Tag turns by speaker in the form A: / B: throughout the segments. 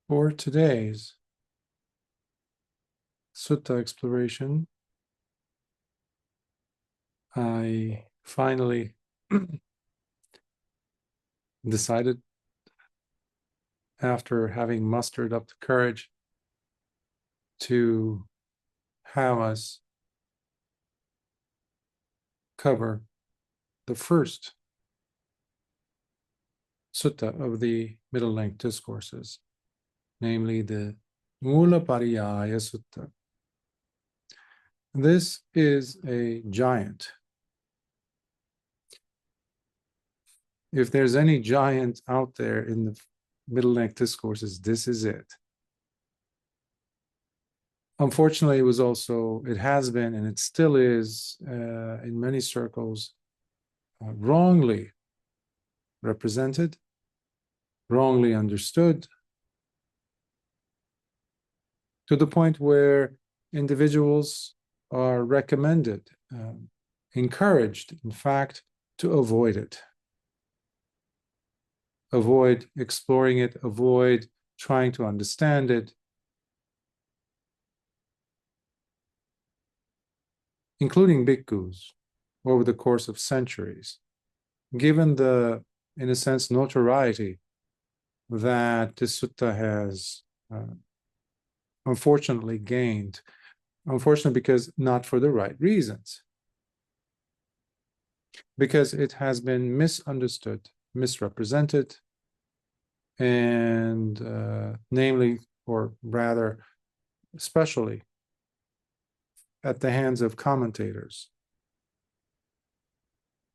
A: For today's sutta exploration, I finally decided, after having mustered up the courage, to have us cover the first sutta of the middle-length discourses, namely the Mūlapariyāya Sutta. This is a giant. If there's any giant out there in the middle-length discourses, this is it. Unfortunately, it has been, and it still is, in many circles, wrongly represented, wrongly understood, to the point where individuals are recommended, encouraged, in fact, to avoid it. Avoid exploring it, avoid trying to understand it, including bhikkhus over the course of centuries, given the, in a sense, notoriety that this sutta has unfortunately gained. Unfortunately, because not for the right reasons. Because it has been misunderstood, misrepresented, and namely, or rather, especially at the hands of commentators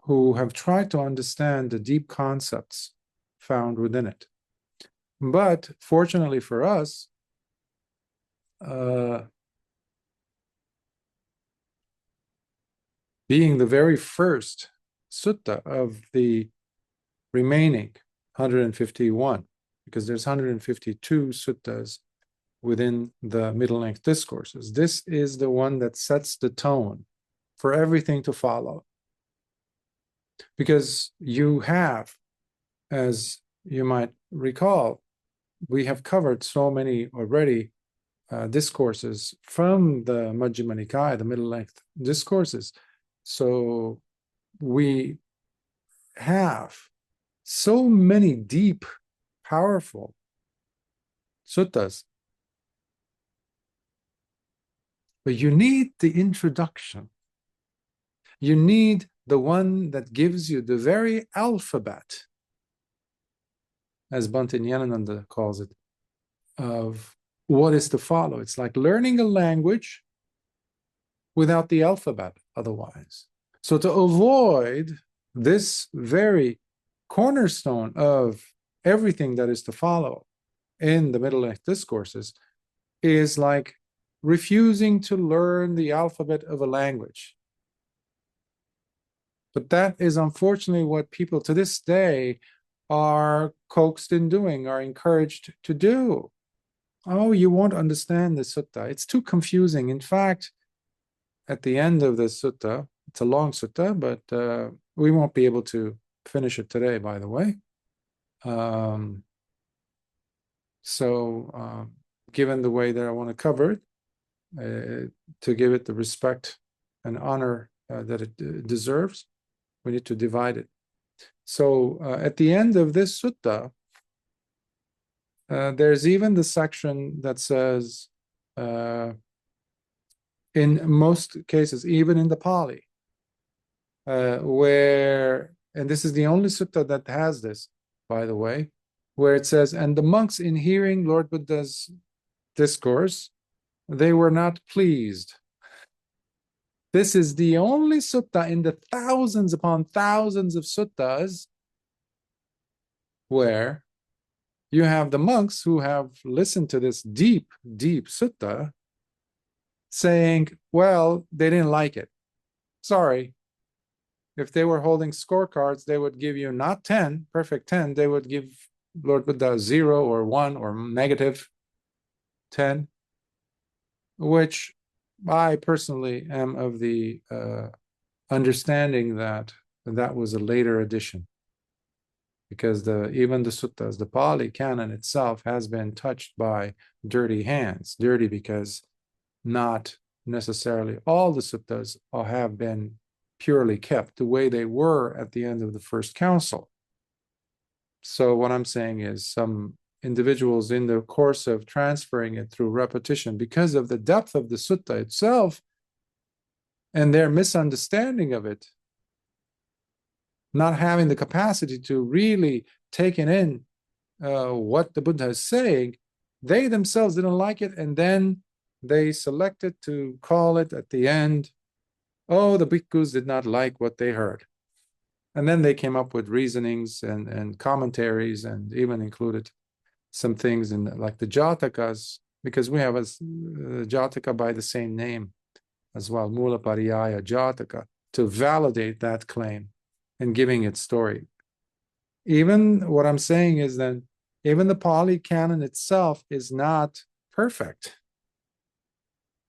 A: who have tried to understand the deep concepts found within it. But fortunately for us, being the very first sutta of the remaining 151, because there's 152 suttas within the middle-length discourses. This is the one that sets the tone for everything to follow. Because you have, as you might recall, we have covered so many already discourses from the Majjhima Nikāya, the middle-length discourses. So we have so many deep, powerful suttas. But you need the introduction. You need the one that gives you the very alphabet, as Bhante calls it, of what is to follow. It's like learning a language without the alphabet otherwise. So to avoid this very cornerstone of everything that is to follow in the middle-length discourses is like refusing to learn the alphabet of a language. But that is unfortunately what people to this day are coaxed in doing, are encouraged to do. Oh, you won't understand the sutta. It's too confusing. In fact, at the end of the sutta, it's a long sutta, but we won't be able to finish it today, by the way. Given the way that I want to cover it, to give it the respect and honor that it deserves, we need to divide it. So at the end of this sutta, there's even the section that says, in most cases, even in the Pali, where, and this is the only sutta that has this, by the way, where it says, and the monks in hearing Lord Buddha's discourse, they were not pleased. This is the only sutta in the thousands upon thousands of suttas where you have the monks who have listened to this deep, deep sutta saying, well, they didn't like it. Sorry. If they were holding scorecards, they would give you not 10, perfect 10, they would give Lord Buddha 0 or 1 or negative 10, which I personally am of the understanding that that was a later addition, because even the suttas, the Pali Canon itself has been touched by dirty hands. Dirty because not necessarily all the suttas have been purely kept the way they were at the end of the first council. So what I'm saying is some individuals in the course of transferring it through repetition, because of the depth of the sutta itself and their misunderstanding of it, not having the capacity to really take it in what the Buddha is saying, they themselves didn't like it, and then they selected to call it at the end, oh, the bhikkhus did not like what they heard. And then they came up with reasonings and commentaries, and even included some things in like the Jatakas, because we have a Jataka by the same name as well, Mūlapariyāya Jataka, to validate that claim and giving its story. Even what I'm saying is that even the Pali Canon itself is not perfect,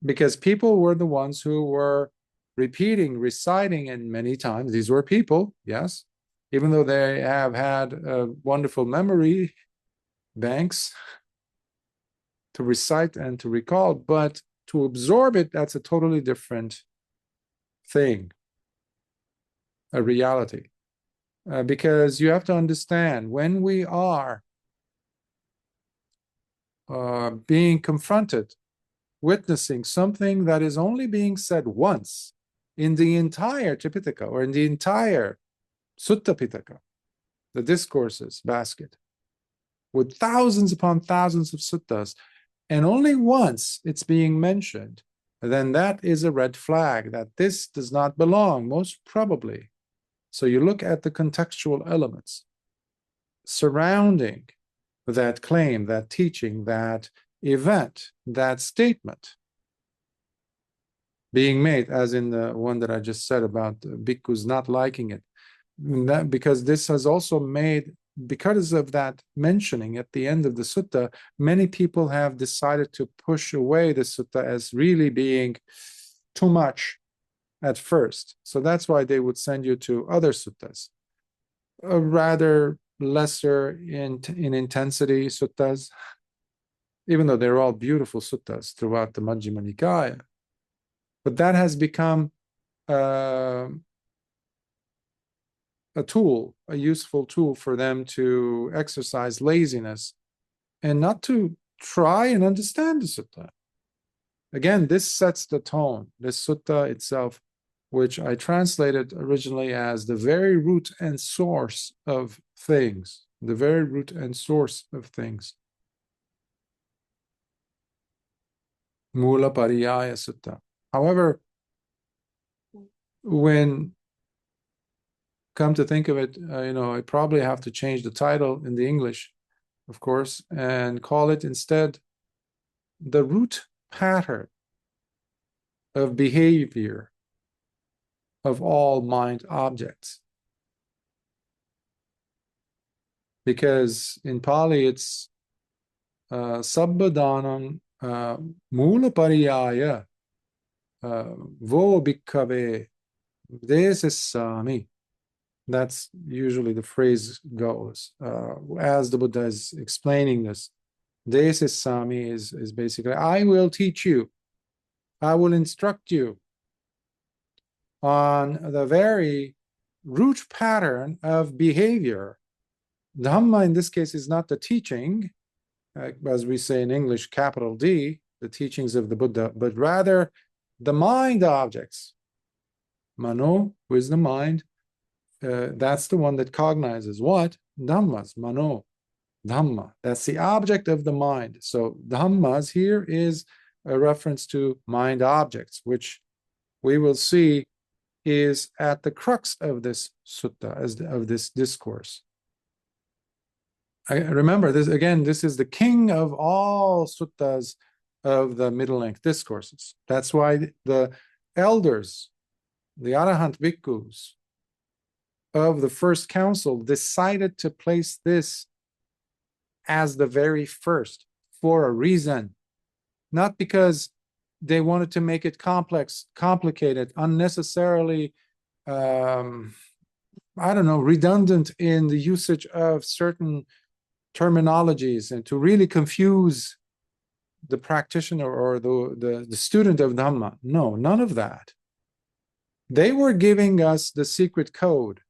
A: because people were the ones who were repeating, reciting it many times. These were people, yes, even though they have had wonderful memory banks to recite and to recall, but to absorb it, that's a totally different thing, a reality. Because you have to understand, when we are being confronted, witnessing something that is only being said once in the entire Tripitaka or in the entire Sutta Pitaka, the discourses basket, with thousands upon thousands of suttas, and only once it's being mentioned, then that is a red flag that this does not belong, most probably. So you look at the contextual elements surrounding that claim, that teaching, that event, that statement being made, as in the one that I just said about bhikkhus not liking it. That, because this has also made, because of that mentioning at the end of the sutta, many people have decided to push away the sutta as really being too much at first. So that's why they would send you to other suttas, rather lesser in intensity suttas, even though they're all beautiful suttas throughout the Majjhima Nikāya. But that has become a tool, a useful tool for them to exercise laziness and not to try and understand the sutta. Again, this sets the tone. This sutta itself, which I translated originally as the very root and source of things, the very root and source of things. Mūlapariyāya Sutta. However, when come to think of it, I probably have to change the title in the English, of course, and call it instead the root pattern of behavior of all mind objects. Because in Pali it's sabbadhanam mūlapariyāya vo bhikkave desesami. That's usually the phrase goes. As the Buddha is explaining this, desesami is basically, I will teach you, I will instruct you on the very root pattern of behavior. Dhamma in this case is not the teaching, as we say in English, capital D, the teachings of the Buddha, but rather the mind objects. Mano, who is the mind, that's the one that cognizes what? Dhammas, mano, Dhamma. That's the object of the mind. So Dhammas here is a reference to mind objects, which we will see is at the crux of this sutta, of this discourse. I remember this again, this is the king of all suttas of the middle length discourses. That's why the elders, the Arahant Bhikkhus of the first council decided to place this as the very first for a reason, not because they wanted to make it complex, complicated, unnecessarily I don't know, redundant in the usage of certain terminologies and to really confuse the practitioner or the student of Dhamma. No, none of that. They were giving us the secret code,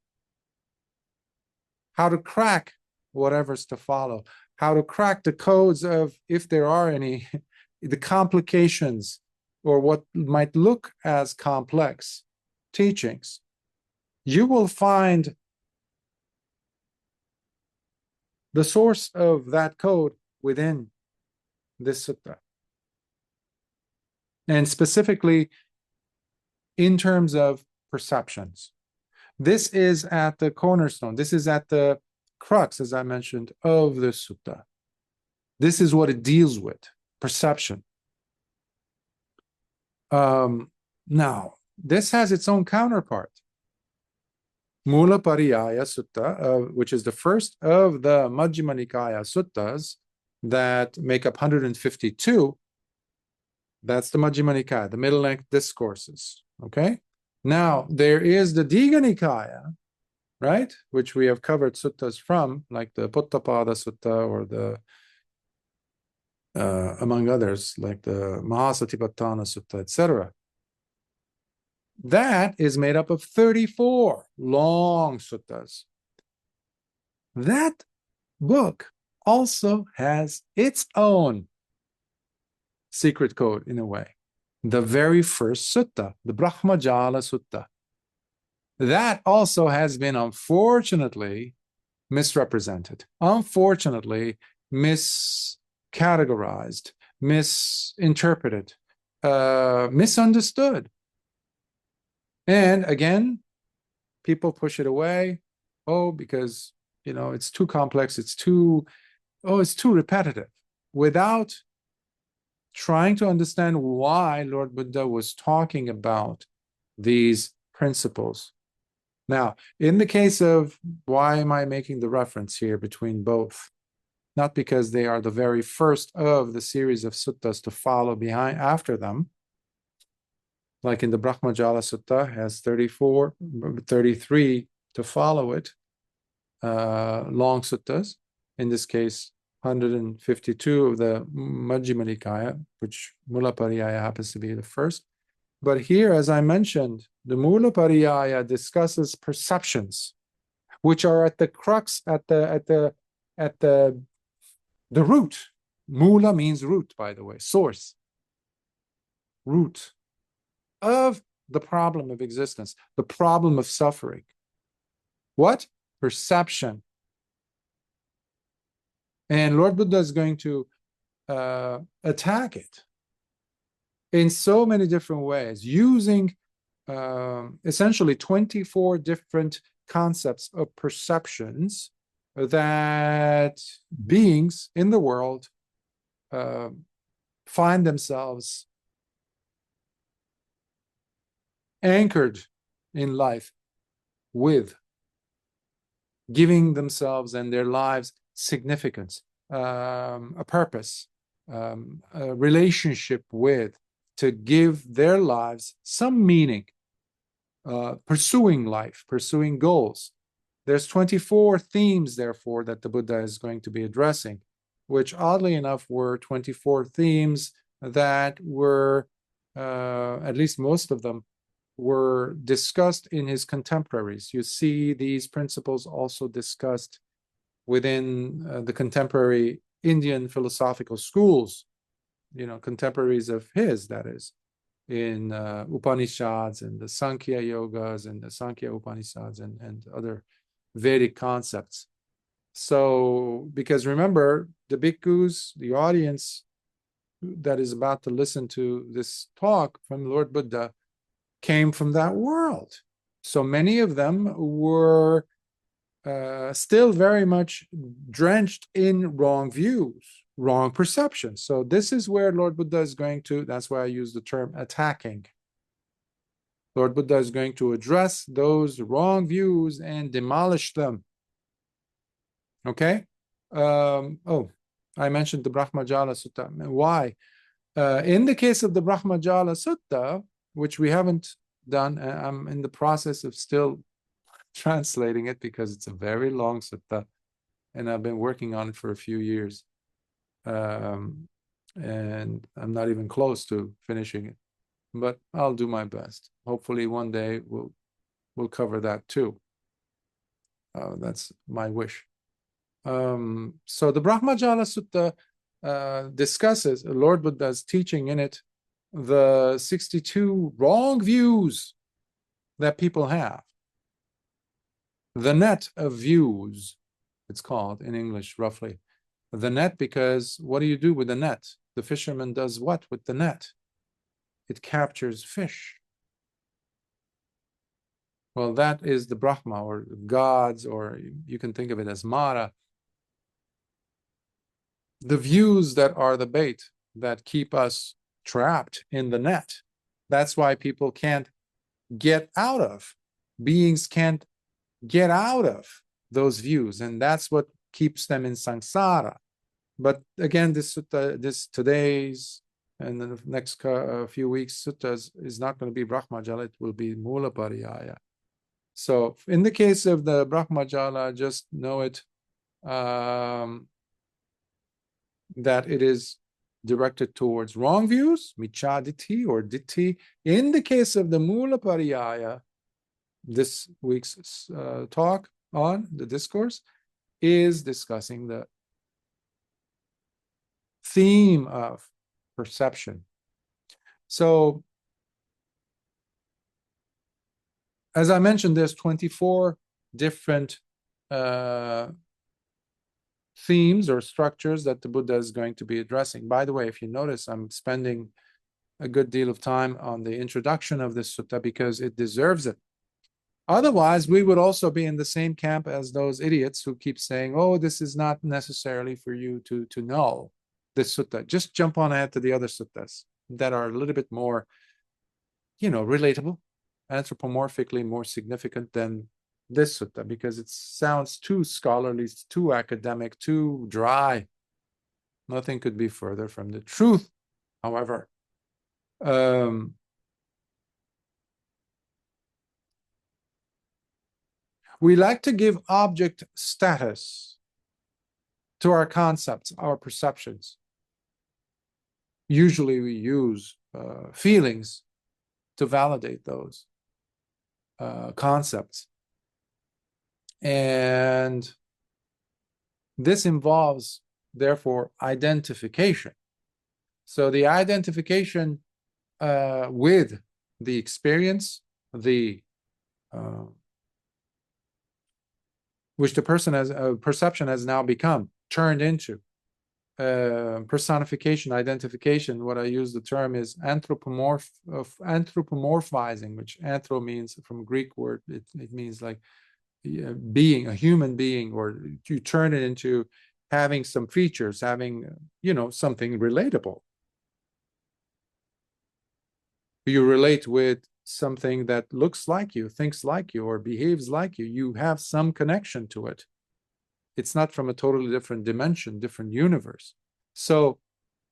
A: how to crack whatever's to follow, how to crack the codes of, if there are any, the complications or what might look as complex teachings. You will find the source of that code within this sutta. And specifically in terms of perceptions. This is at the cornerstone. This is at the crux, as I mentioned, of the sutta. This is what it deals with, perception. Now, this has its own counterpart. Mūlapariyāya Sutta, which is the first of the Majjhima Nikāya suttas that make up 152. That's the Majjhima Nikāya, the middle-length discourses. Okay? Now, there is the Digha Nikāya, right? Which we have covered suttas from, like the Puttapada Sutta or the, among others, like the Mahasatipattana Sutta, etc. That is made up of 34 long suttas. That book also has its own secret code in a way. The very first sutta, the Brahmajala Sutta. That also has been unfortunately misrepresented, unfortunately miscategorized, misinterpreted, misunderstood. And again, people push it away. Oh, because, you know, it's too complex. It's too repetitive, without trying to understand why Lord Buddha was talking about these principles. Now, in the case of, why am I making the reference here between both? Not because they are the very first of the series of suttas to follow behind after them. Like in the Brahmajala Sutta has 33 to follow it, long suttas. In this case, 152 of the Majjhima Nikāya, which Mūlapariyāya happens to be the first. But here, as I mentioned, the Mūlapariyāya discusses perceptions, which are at the crux, at the root. Mūla means root, by the way, source, root of the problem of existence, the problem of suffering. What? Perception. And Lord Buddha is going to attack it in so many different ways, using essentially 24 different concepts of perceptions that beings in the world find themselves anchored in life with, giving themselves and their lives significance, a purpose, a relationship with, to give their lives some meaning, pursuing life, pursuing goals. There's 24 themes, therefore, that the Buddha is going to be addressing, which oddly enough were 24 themes that were, at least most of them, were discussed in his contemporaries. You see these principles also discussed within the contemporary Indian philosophical schools, you know, contemporaries of his, that is, in Upanishads and the Sankhya Yogas and the Sankhya Upanishads and other Vedic concepts. So, because remember, the bhikkhus, the audience that is about to listen to this talk from Lord Buddha, came from that world. So many of them were still very much drenched in wrong views, wrong perceptions. So this is where Lord Buddha is going to, that's why I use the term attacking. Lord Buddha is going to address those wrong views and demolish them. Okay? Oh, I mentioned the Brahmajala Sutta. Why? In the case of the Brahmajala Sutta, which we haven't done, I'm in the process of still translating it because it's a very long sutta, and I've been working on it for a few years. And I'm not even close to finishing it, but I'll do my best. Hopefully one day we'll cover that too. That's my wish. So the Brahmajala Sutta discusses Lord Buddha's teaching in it the 62 wrong views that people have. The net of views, it's called in English, roughly. The net, because what do you do with the net? The fisherman does what with the net? It captures fish. Well, that is the Brahma, or gods, or you can think of it as Mara. The views that are the bait that keep us trapped in the net. That's why people can't get out of. Beings can't get out of those views, and that's what keeps them in Sangsara. But again, this sutta, this today's and the next few weeks suttas is not going to be Brahmajala, it will be Mūlapariyāya. So in the case of the Brahmajala, just know it that it is directed towards wrong views, miccāditthi or ditti. In the case of the Mūlapariyāya, this week's talk on the discourse is discussing the theme of perception. So, as I mentioned, there's 24 different themes or structures that the Buddha is going to be addressing. By the way, if you notice, I'm spending a good deal of time on the introduction of this sutta because it deserves it. Otherwise, we would also be in the same camp as those idiots who keep saying, oh, this is not necessarily for you to know this sutta. Just jump on ahead to the other suttas that are a little bit more, relatable, anthropomorphically more significant than this sutta, because it sounds too scholarly, too academic, too dry. Nothing could be further from the truth, however. We like to give object status to our concepts, our perceptions. Usually we use feelings to validate those concepts. And this involves, therefore, identification. So the identification with the experience, which the person has, perception has now become, turned into. Personification, identification, what I use the term is anthropomorphizing, which anthro means, from Greek word, it means like being, a human being, or you turn it into having some features, having, something relatable. You relate with something that looks like you, thinks like you, or behaves like you. You have some connection to it. It's not from a totally different dimension, different universe. So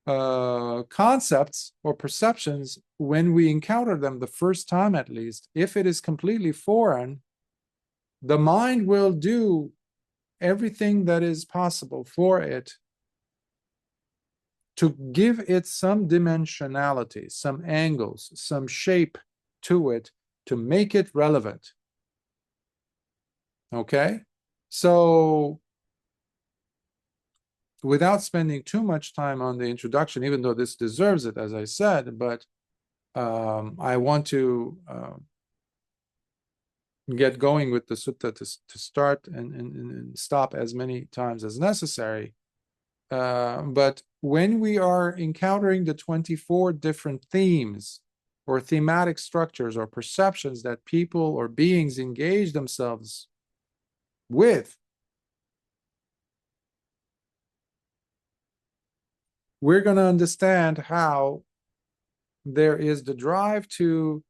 A: concepts or perceptions, when we encounter them the first time at least, if it is completely foreign, the mind will do everything that is possible for it to give it some dimensionality, some angles, some shape to it, to make it relevant. Okay? So, without spending too much time on the introduction, even though this deserves it, as I said, but I want to get going with the sutta to start and stop as many times as necessary. But when we are encountering the 24 different themes or thematic structures or perceptions that people or beings engage themselves with, we're going to understand how there is the drive to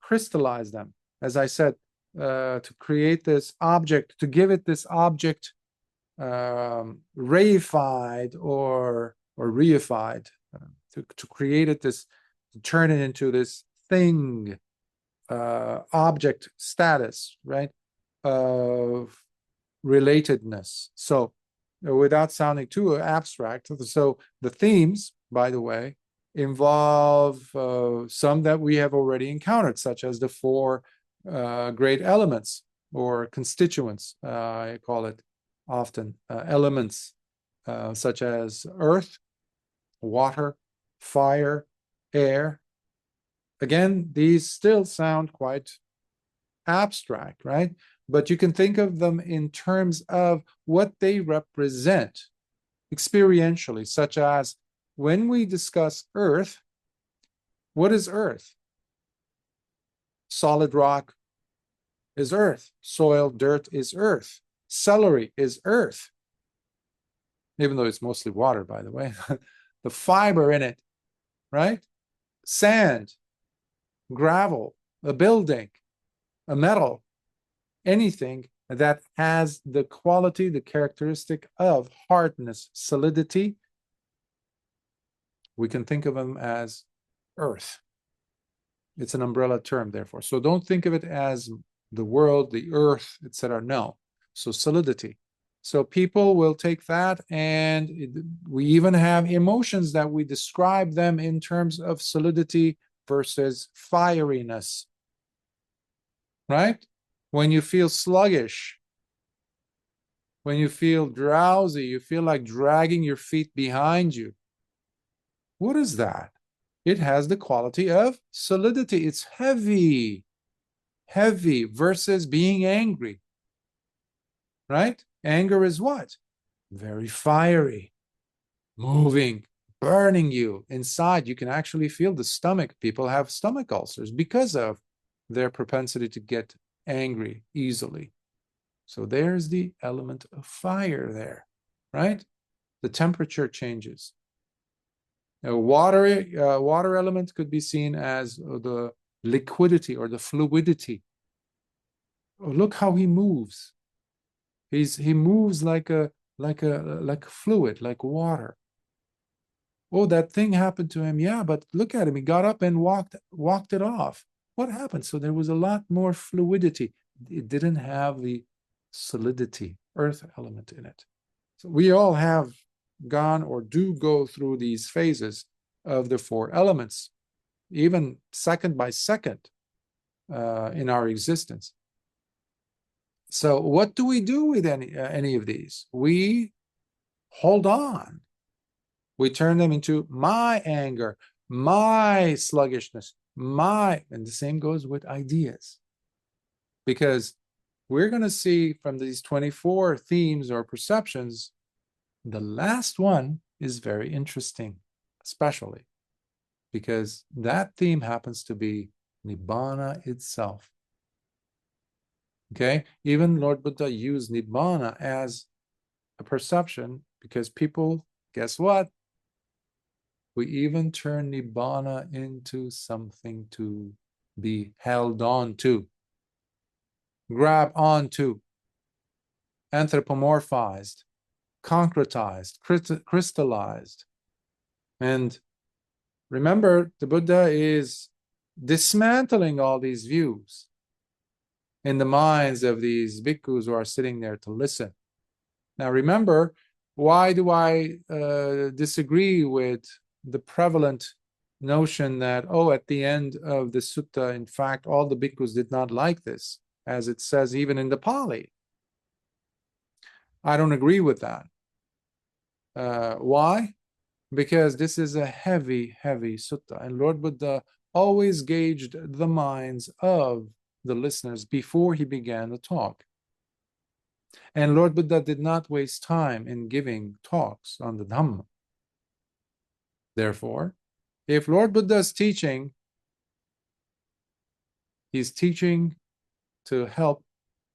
A: crystallize them, as I said, to create this object, to give it this object reified or reified, to create it this, to turn it into this thing, object status, right? of relatedness. So, without sounding too abstract, so the themes, by the way, involve some that we have already encountered, such as the four great elements or constituents, I call it often, elements, such as earth, water, fire, air. Again, these still sound quite abstract, right? But you can think of them in terms of what they represent experientially, such as when we discuss earth, what is earth? Solid rock is earth. Soil, dirt is earth. Celery is earth. Even though it's mostly water, by the way. The fiber in it, right? Sand, gravel, a building, a metal, anything that has the quality, the characteristic of hardness, solidity, we can think of them as earth. It's an umbrella term, therefore. So don't think of it as the world, the earth, etc. No. So solidity. So people will take that, and we even have emotions that we describe them in terms of solidity versus fieriness. Right? When you feel sluggish, when you feel drowsy, you feel like dragging your feet behind you. What is that? It has the quality of solidity. It's heavy. Heavy versus being angry. Right? Anger is what? Very fiery, moving, burning you inside. You can actually feel the stomach. People have stomach ulcers because of their propensity to get angry easily. So there's the element of fire there, right? The temperature changes. A water element could be seen as the liquidity or the fluidity. Oh, look how he moves. He moves like a fluid, like water. Oh, that thing happened to him. Yeah, but look at him. He got up and walked it off. What happened? So there was a lot more fluidity. It didn't have the solidity, earth element in it. So we all have gone or do go through these phases of the four elements, even second by second in our existence. So what do we do with any of these? We hold on. We turn them into my anger, my sluggishness, and the same goes with ideas. Because we're going to see from these 24 themes or perceptions, the last one is very interesting, especially because that theme happens to be Nibbāna itself. Okay, even Lord Buddha used Nibbāna as a perception because people, guess what? We even turn Nibbāna into something to be held on to, grab onto, anthropomorphized, concretized, crystallized. And remember, the Buddha is dismantling all these views in the minds of these bhikkhus who are sitting there to listen. Now remember, why do I disagree with the prevalent notion that, oh, at the end of the sutta, in fact, all the bhikkhus did not like this, as it says even in the Pali? I don't agree with that. Why? Because this is a heavy, heavy sutta, and Lord Buddha always gauged the minds of the listeners before he began the talk. And Lord Buddha did not waste time in giving talks on the Dhamma. Therefore, if Lord Buddha is teaching, he's teaching to help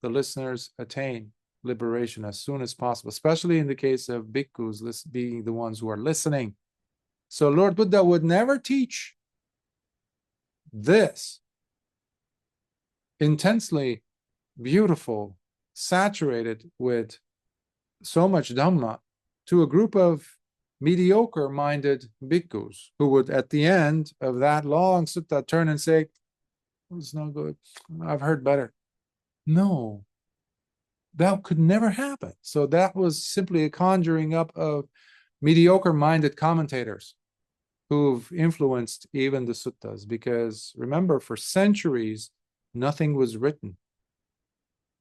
A: the listeners attain liberation as soon as possible, especially in the case of bhikkhus being the ones who are listening. So Lord Buddha would never teach this intensely beautiful, saturated with so much Dhamma to a group of mediocre-minded bhikkhus who would, at the end of that long sutta, turn and say, oh, it's not good. I've heard better. No, That could never happen. So that was simply a conjuring up of mediocre-minded commentators who've influenced even the suttas. Because remember, for centuries, nothing was written.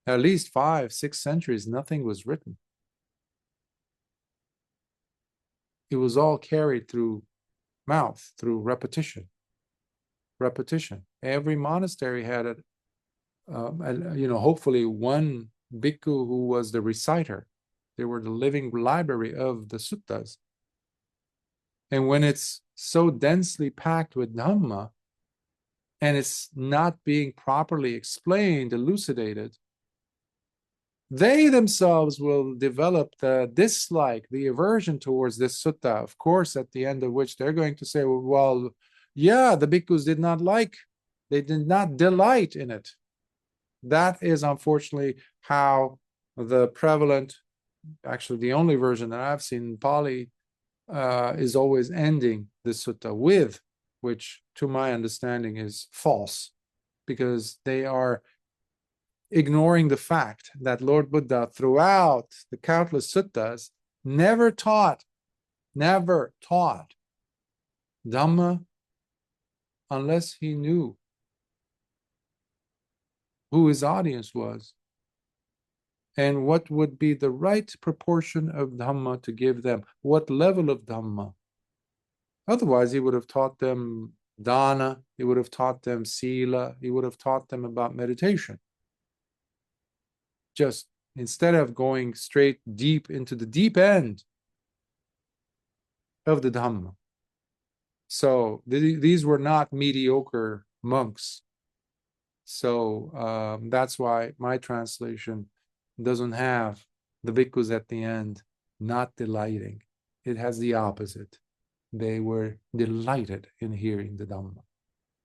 A: At least 5-6 centuries, nothing was written. It was all carried through mouth, through repetition. Repetition. Every monastery had it. Hopefully one bhikkhu who was the reciter. They were the living library of the suttas. And when it's so densely packed with Dhamma, and it's not being properly explained, elucidated, they themselves will develop the dislike, the aversion towards this sutta, of course, at the end of which they're going to say, well, yeah, the bhikkhus did not like, they did not delight in it. That is unfortunately how the prevalent, actually the only version that I've seen in Pali is always ending the sutta with, which to my understanding is false, because they are ignoring the fact that Lord Buddha throughout the countless suttas never taught Dhamma unless he knew who his audience was and what would be the right proportion of Dhamma to give them, what level of Dhamma. Otherwise, he would have taught them dana, he would have taught them sila, he would have taught them about meditation. Just instead of going straight deep into the deep end of the Dhamma. So these were not mediocre monks. So that's why my translation doesn't have the bhikkhus at the end not delighting. It has the opposite. They were delighted in hearing the Dhamma,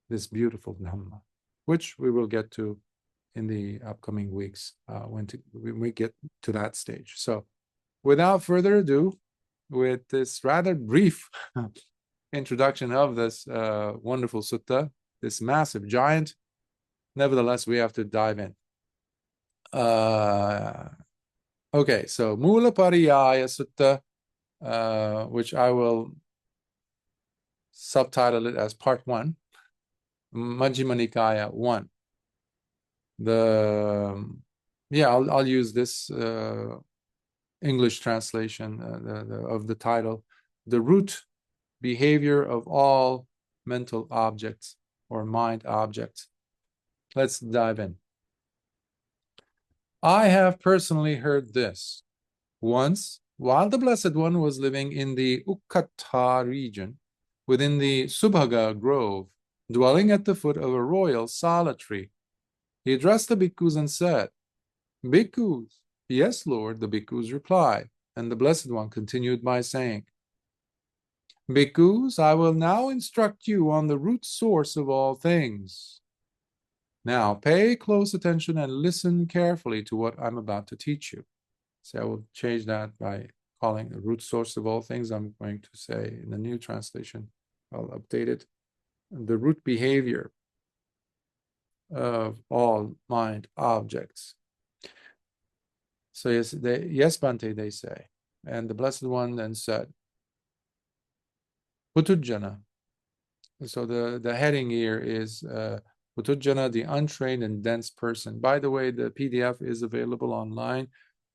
A: this beautiful Dhamma, which we will get to in the upcoming weeks when we get to that stage. So without further ado, with this rather brief introduction of this wonderful sutta, this massive giant, nevertheless, we have to dive in. Okay, so Mūlapariyāya Sutta, which I will subtitle it as Part 1, Majjhima Nikāya 1. I'll use this English translation of the title, The Root Behavior of All Mental Objects or Mind Objects. Let's dive in. I have personally heard this. Once, while the Blessed One was living in the Ukkata region, within the Subhaga grove, dwelling at the foot of a royal sala tree, he addressed the bhikkhus and said, Bhikkhus, yes, Lord, the bhikkhus replied, and the Blessed One continued by saying, Bhikkhus, I will now instruct you on the root source of all things. Now pay close attention and listen carefully to what I'm about to teach you. So I will change that by calling the root source of all things. I'm going to say in the new translation, I'll update it, the root behavior of all mind objects. So yes, Bhante, they say. And the Blessed One then said, puthujjana. So the heading here is puthujjana, the untrained and dense person. By the way, the PDF is available online.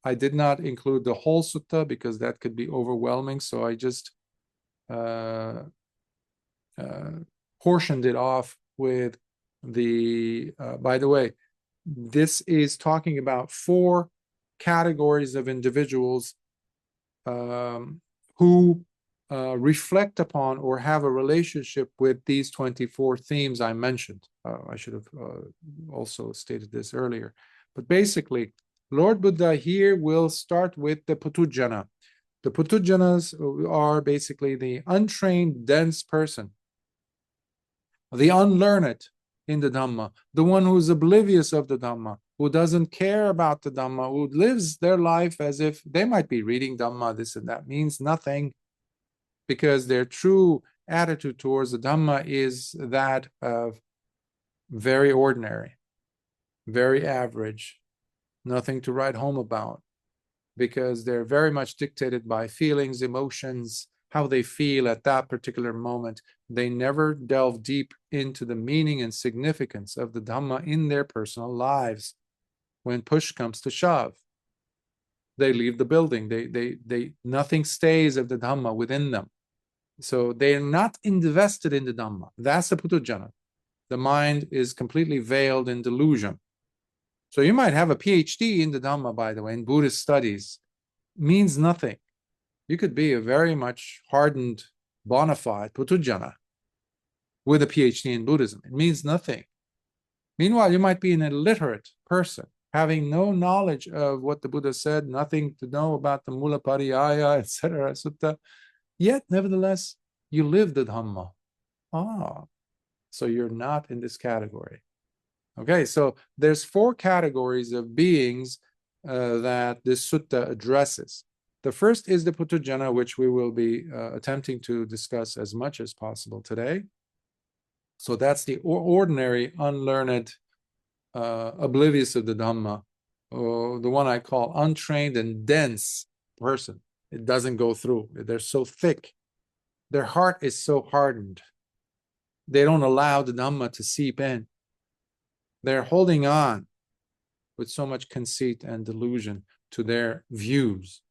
A: I did not include the whole sutta because that could be overwhelming. So I just portioned it off with the, by the way, this is talking about 4 categories of individuals who reflect upon or have a relationship with these 24 themes I mentioned. I should have also stated this earlier. But basically, Lord Buddha here will start with the puthujjana. The puthujjanas are basically the untrained, dense person, the unlearned in the Dhamma, the one who's oblivious of the Dhamma, who doesn't care about the Dhamma, who lives their life as if they might be reading Dhamma, this and that, means nothing, because their true attitude towards the Dhamma is that of very ordinary, very average, nothing to write home about, because they're very much dictated by feelings, emotions, how they feel at that particular moment. They never delve deep into the meaning and significance of the Dhamma in their personal lives. When push comes to shove, they leave the building. Nothing stays of the Dhamma within them. So they're not invested in the Dhamma. That's the puthujjana. The mind is completely veiled in delusion. So you might have a PhD in the Dhamma, by the way, in Buddhist studies. Means nothing. You could be a very much hardened, bona fide puthujjana with a PhD in Buddhism. It means nothing. Meanwhile, you might be an illiterate person, having no knowledge of what the Buddha said, nothing to know about the Mūlapariyāya, etc., Sutta. Yet, nevertheless, you live the Dhamma. So you're not in this category. Okay, so there's 4 categories of beings that this sutta addresses. The first is the puthujjana, which we will be attempting to discuss as much as possible today. So that's the ordinary, unlearned, oblivious of the Dhamma, or the one I call untrained and dense person. It doesn't go through. They're so thick. Their heart is so hardened. They don't allow the Dhamma to seep in. They're holding on with so much conceit and delusion to their views.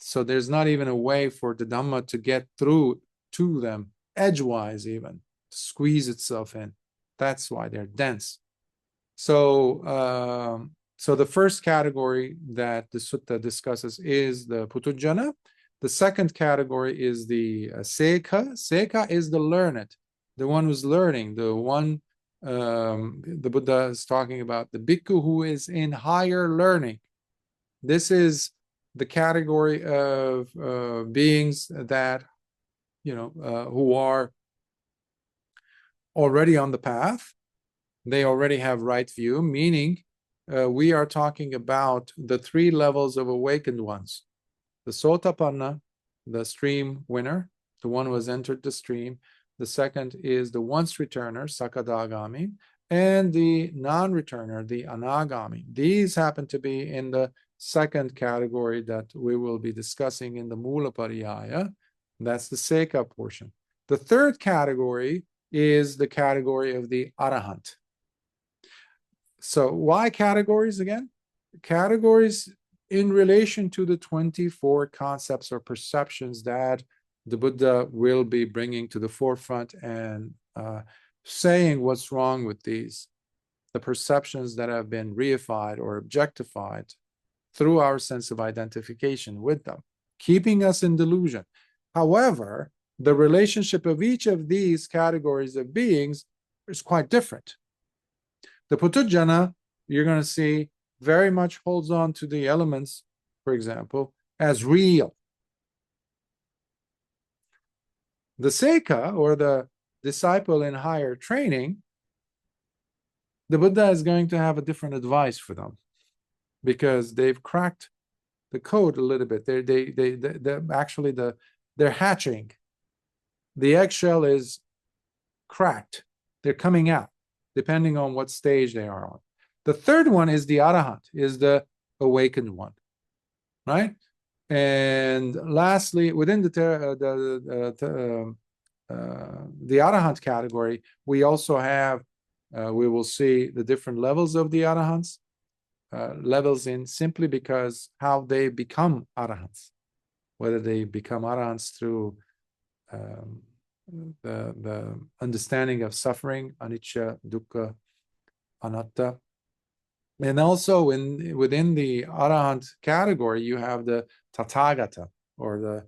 A: So there's not even a way for the Dhamma to get through to them, edgewise even, to squeeze itself in. That's why they're dense. So, so the first category that the sutta discusses is the puthujjana. The second category is the sekha. Sekha is the learned, the one who's learning, the one the Buddha is talking about, the bhikkhu who is in higher learning. This is the category of beings that, who are already on the path. They already have right view, meaning we are talking about the 3 levels of awakened ones. The sotapanna, the stream winner, the one who has entered the stream. The second is the once returner, sakadagami, and the non-returner, the anagami. These happen to be in the second category that we will be discussing in the Mūlapariyāya. That's the sekha portion. The third category is the category of the Arahant. So why categories again? Categories in relation to the 24 concepts or perceptions that the Buddha will be bringing to the forefront and saying what's wrong with these, the perceptions that have been reified or objectified through our sense of identification with them, keeping us in delusion. However, the relationship of each of these categories of beings is quite different. The puthujjana, you're going to see, very much holds on to the elements, for example, as real. The sekha, or the disciple in higher training, the Buddha is going to have a different advice for them, because they've cracked the code a little bit. They're hatching. The eggshell is cracked. They're coming out, depending on what stage they are on. The third one is the Arahant, is the awakened one, right? And lastly, within the Arahant category, we also have, we will see the different levels of the Arahants, levels in simply because how they become Arahants, whether they become Arahants through the understanding of suffering, anicca, dukkha, anatta. And also within the Arahant category, you have the Tathāgata, or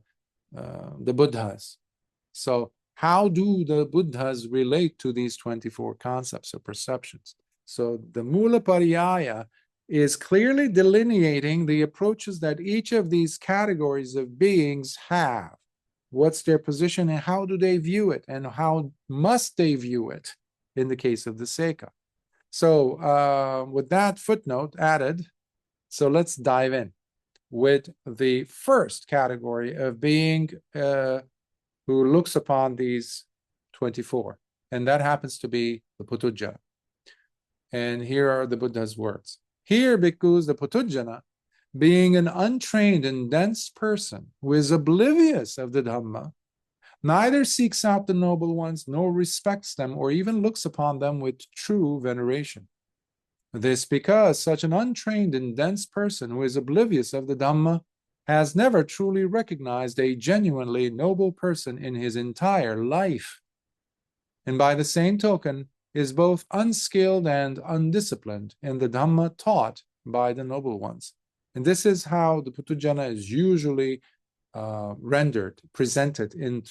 A: the Buddhas. So how do the Buddhas relate to these 24 concepts or perceptions? So the Mūlapariyāya is clearly delineating the approaches that each of these categories of beings have. What's their position and how do they view it, and how must they view it in the case of the sekha? So with that footnote added, so let's dive in with the first category of being who looks upon these 24, and that happens to be the puthujjana. And here are the Buddha's words. Here, bhikkhus, the puthujjana, being an untrained and dense person who is oblivious of the Dhamma, neither seeks out the noble ones, nor respects them, or even looks upon them with true veneration. This because such an untrained and dense person who is oblivious of the Dhamma has never truly recognized a genuinely noble person in his entire life, and by the same token is both unskilled and undisciplined in the Dhamma taught by the noble ones. And this is how the puthujjana is usually rendered, presented in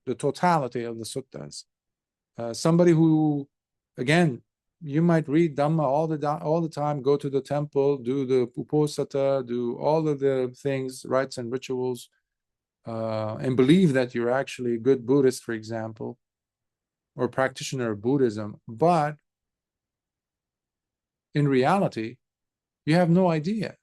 A: the totality of the suttas. Somebody who, again, you might read Dhamma all the time, go to the temple, do the uposatha, do all of the things, rites and rituals, and believe that you're actually a good Buddhist, for example, or practitioner of Buddhism, but in reality, you have no idea,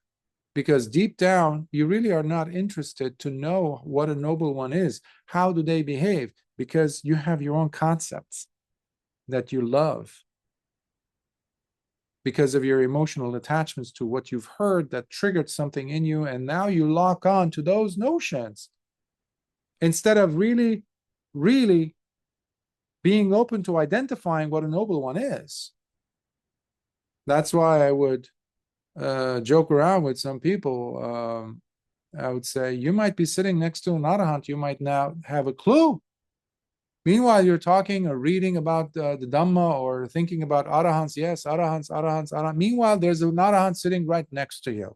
A: because deep down, you really are not interested to know what a noble one is. How do they behave? Because you have your own concepts that you love, because of your emotional attachments to what you've heard that triggered something in you, and now you lock on to those notions instead of really, really being open to identifying what a noble one is. That's why I would joke around with some people. I would say, you might be sitting next to an Arahant, you might not have a clue. Meanwhile, you're talking or reading about the Dhamma or thinking about Arahants. Yes, Arahants, Arahants, Arahants. Meanwhile, there's an Arahant sitting right next to you.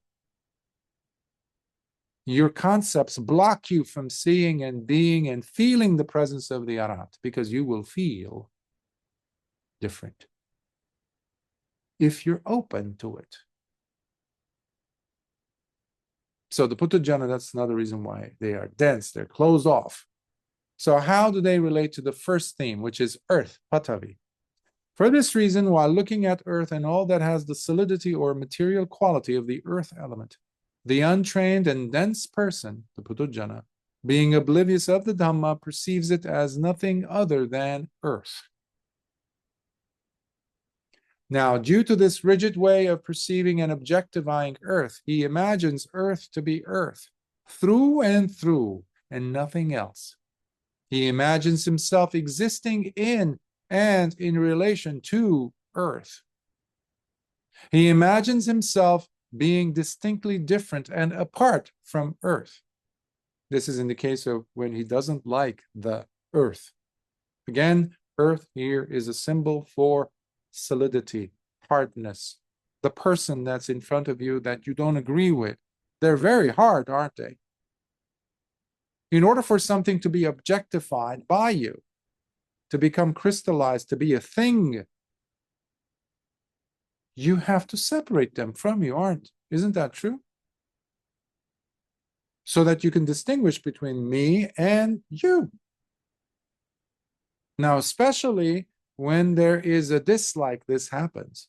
A: Your concepts block you from seeing and being and feeling the presence of the Arahant, because you will feel different if you're open to it. So the puthujjana, that's another reason why they are dense, they're closed off. So how do they relate to the first theme, which is earth, Pathavi? For this reason, while looking at earth and all that has the solidity or material quality of the earth element, the untrained and dense person, the puthujjana, being oblivious of the Dhamma, perceives it as nothing other than earth. Now, due to this rigid way of perceiving and objectifying earth, he imagines earth to be earth, through and through, and nothing else. He imagines himself existing in and in relation to earth. He imagines himself being distinctly different and apart from earth. This is in the case of when he doesn't like the earth. Again, earth here is a symbol for solidity, hardness. The person that's in front of you that you don't agree with, they're very hard, aren't they? In order for something to be objectified by you, to become crystallized, to be a thing, you have to separate them from you, isn't that true? So that you can distinguish between me and you. Now, especially when there is a dislike, this happens.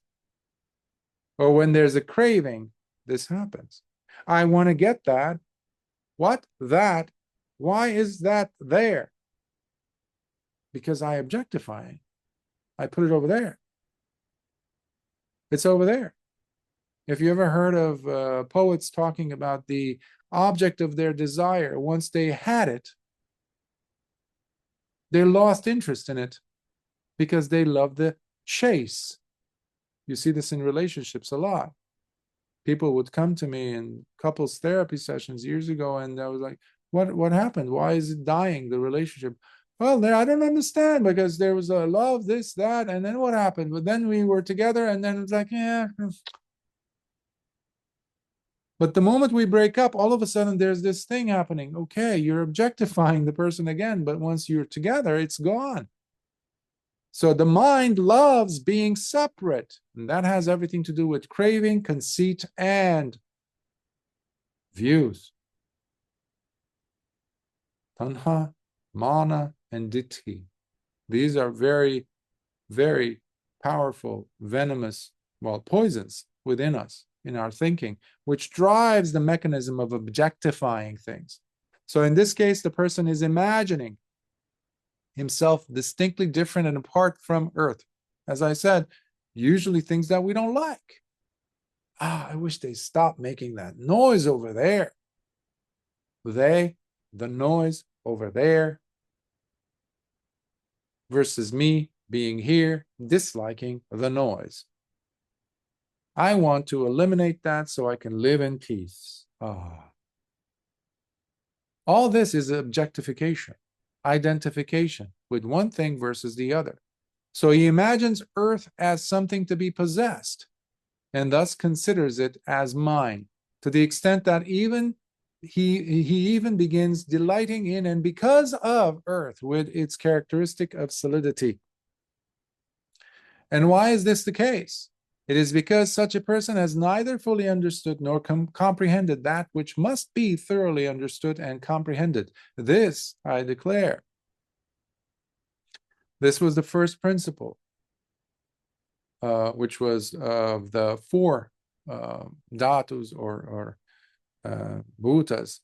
A: Or when there's a craving, this happens. I want to get that. What? That. Why is that there? Because I objectify it. I put it over there. It's over there. If you ever heard of poets talking about the object of their desire, once they had it, they lost interest in it because they love the chase. You see this in relationships a lot. People would come to me in couples therapy sessions years ago, and I was like, what happened? Why is it dying, the relationship? Well, I don't understand, because there was a love, this, that, and then what happened? But then we were together, and then it's like, yeah. But the moment we break up, all of a sudden there's this thing happening. Okay, you're objectifying the person again, but once you're together, it's gone. So the mind loves being separate, and that has everything to do with craving, conceit, and views. Tanha, mana, and ditthi. These are very, very powerful, venomous, poisons within us, in our thinking, which drives the mechanism of objectifying things. So in this case, the person is imagining himself distinctly different and apart from earth. As I said, usually things that we don't like. I wish they stopped making that noise over there. The noise over there, versus me being here, disliking the noise. I want to eliminate that so I can live in peace. All this is objectification, identification with one thing versus the other. So he imagines earth as something to be possessed, and thus considers it as mine, to the extent that even he even begins delighting in and because of earth with its characteristic of solidity. And why is this the case? It is because such a person has neither fully understood nor comprehended that which must be thoroughly understood and comprehended. This I declare. This was the first principle, which was the four dhatus or bhutas,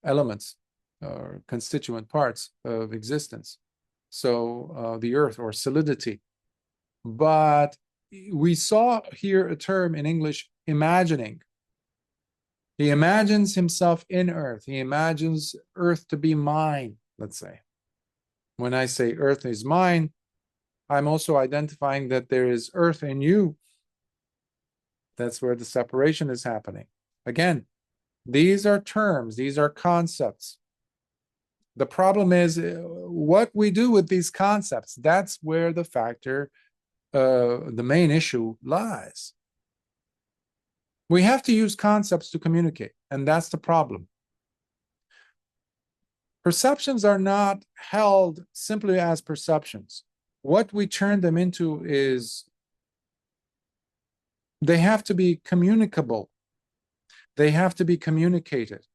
A: elements or constituent parts of existence. So the earth or solidity. But we saw here a term in English, imagining. He imagines himself in earth. He imagines earth to be mine, let's say. When I say earth is mine, I'm also identifying that there is earth in you. That's where the separation is happening. Again, these are terms, these are concepts. The problem is what we do with these concepts. That's where the factor, the main issue lies. We have to use concepts to communicate, and that's the problem. Perceptions are not held simply as perceptions. What we turn them into is they have to be communicable. They have to be communicated.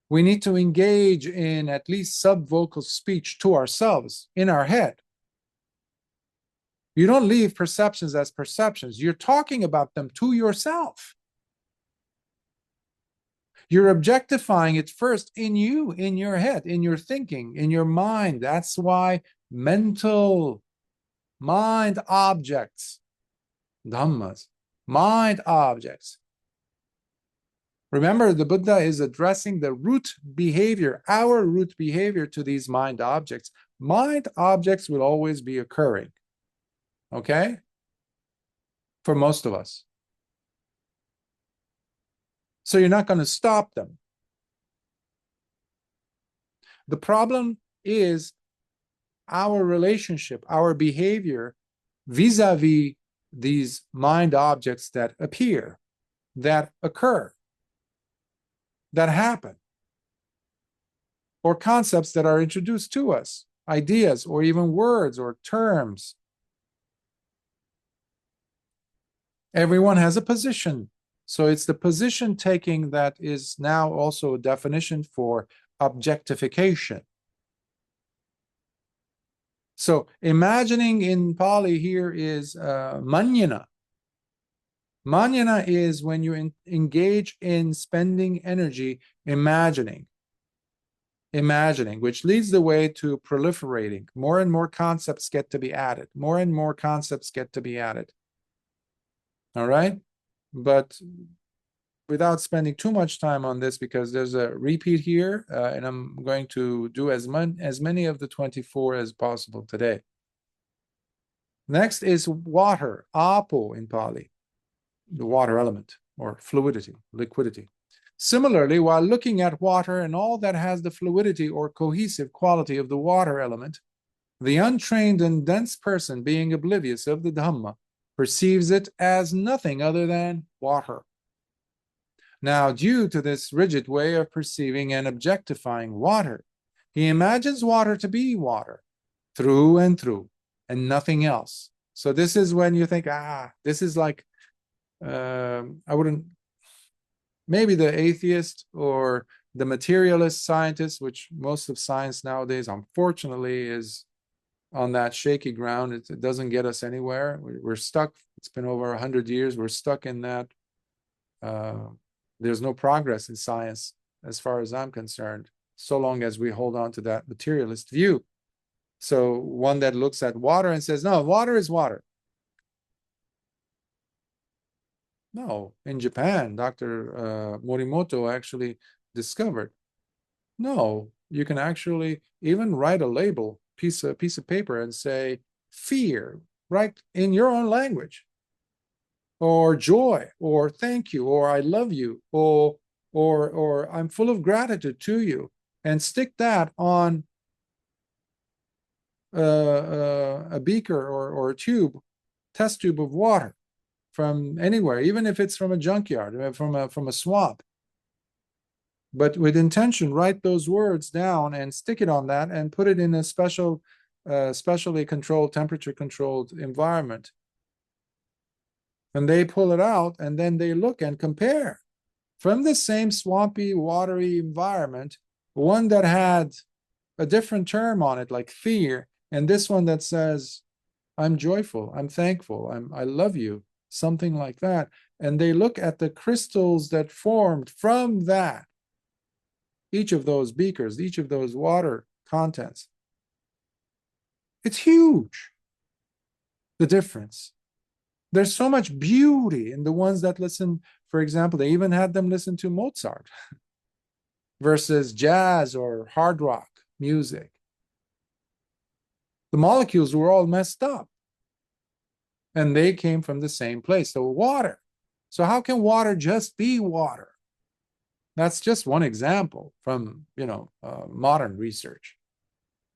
A: We need to engage in at least subvocal speech to ourselves in our head. You don't leave perceptions as perceptions. You're talking about them to yourself. You're objectifying it first in you, in your head, in your thinking, in your mind. That's why mental, mind objects, Dhammas, mind objects. Remember, the Buddha is addressing the root behavior, our root behavior to these mind objects. Mind objects will always be occurring, okay? For most of us. So you're not going to stop them. The problem is our relationship, our behavior vis-a-vis these mind objects that appear, that occur, that happen, or concepts that are introduced to us, ideas or even words or terms. Everyone has a position. So it's the position taking that is now also a definition for objectification. So imagining in Pali here is manjana. Manjana is when you engage in spending energy imagining, which leads the way to proliferating. More and more concepts get to be added. More and more concepts get to be added. All right? But without spending too much time on this, because there's a repeat here, and I'm going to do as many of the 24 as possible today. Next is water, apo in Pali, the water element, or fluidity, liquidity. Similarly, while looking at water and all that has the fluidity or cohesive quality of the water element, the untrained and dense person, being oblivious of the Dhamma, perceives it as nothing other than water. Now, due to this rigid way of perceiving and objectifying water, he imagines water to be water, through and through, and nothing else. So this is when you think, this is like, I wouldn't, maybe the atheist or the materialist scientist, which most of science nowadays, unfortunately, is on that shaky ground. It doesn't get us anywhere. We're stuck. It's been over 100 years. We're stuck in that. There's no progress in science, as far as I'm concerned, so long as we hold on to that materialist view. So one that looks at water and says, no, water is water. No, in Japan, Dr. Morimoto actually discovered, no, you can actually even write a label, piece of paper, and say fear, right, in your own language, or joy, or thank you, or I love you, or I'm full of gratitude to you, and stick that on a beaker or a tube, test tube of water from anywhere, even if it's from a junkyard, from a swamp. But with intention, write those words down and stick it on that and put it in a specially controlled, temperature controlled environment. And they pull it out and then they look and compare from the same swampy, watery environment, one that had a different term on it, like fear, and this one that says, I'm joyful, I'm thankful, I love you, something like that. And they look at the crystals that formed from that, each of those beakers, each of those water contents. It's huge, the difference. There's so much beauty in the ones that listen. For example, they even had them listen to Mozart versus jazz or hard rock music. The molecules were all messed up. And they came from the same place, the water. So how can water just be water? That's just one example from, modern research.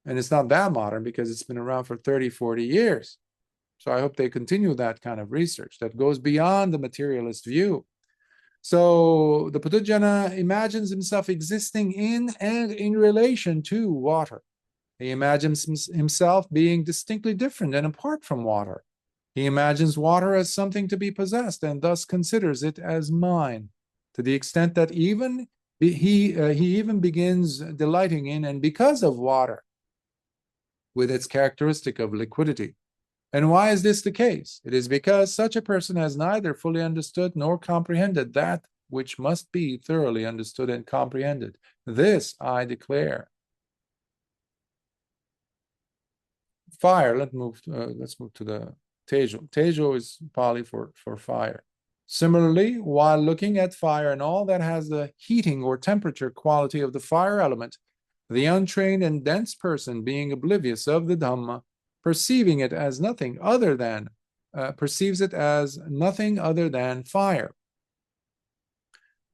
A: And it's not that modern because it's been around for 30, 40 years. So I hope they continue that kind of research that goes beyond the materialist view. So the puthujjana imagines himself existing in and in relation to water. He imagines himself being distinctly different and apart from water. He imagines water as something to be possessed and thus considers it as mine, to the extent that even he even begins delighting in and because of water, with its characteristic of liquidity. And why is this the case? It is because such a person has neither fully understood nor comprehended that which must be thoroughly understood and comprehended. This I declare. Fire. Let's move to the Tejo. Tejo is Pali for fire. Similarly, while looking at fire and all that has the heating or temperature quality of the fire element, the untrained and dense person, being oblivious of the Dhamma, perceiving it as nothing other than, perceives it as nothing other than fire.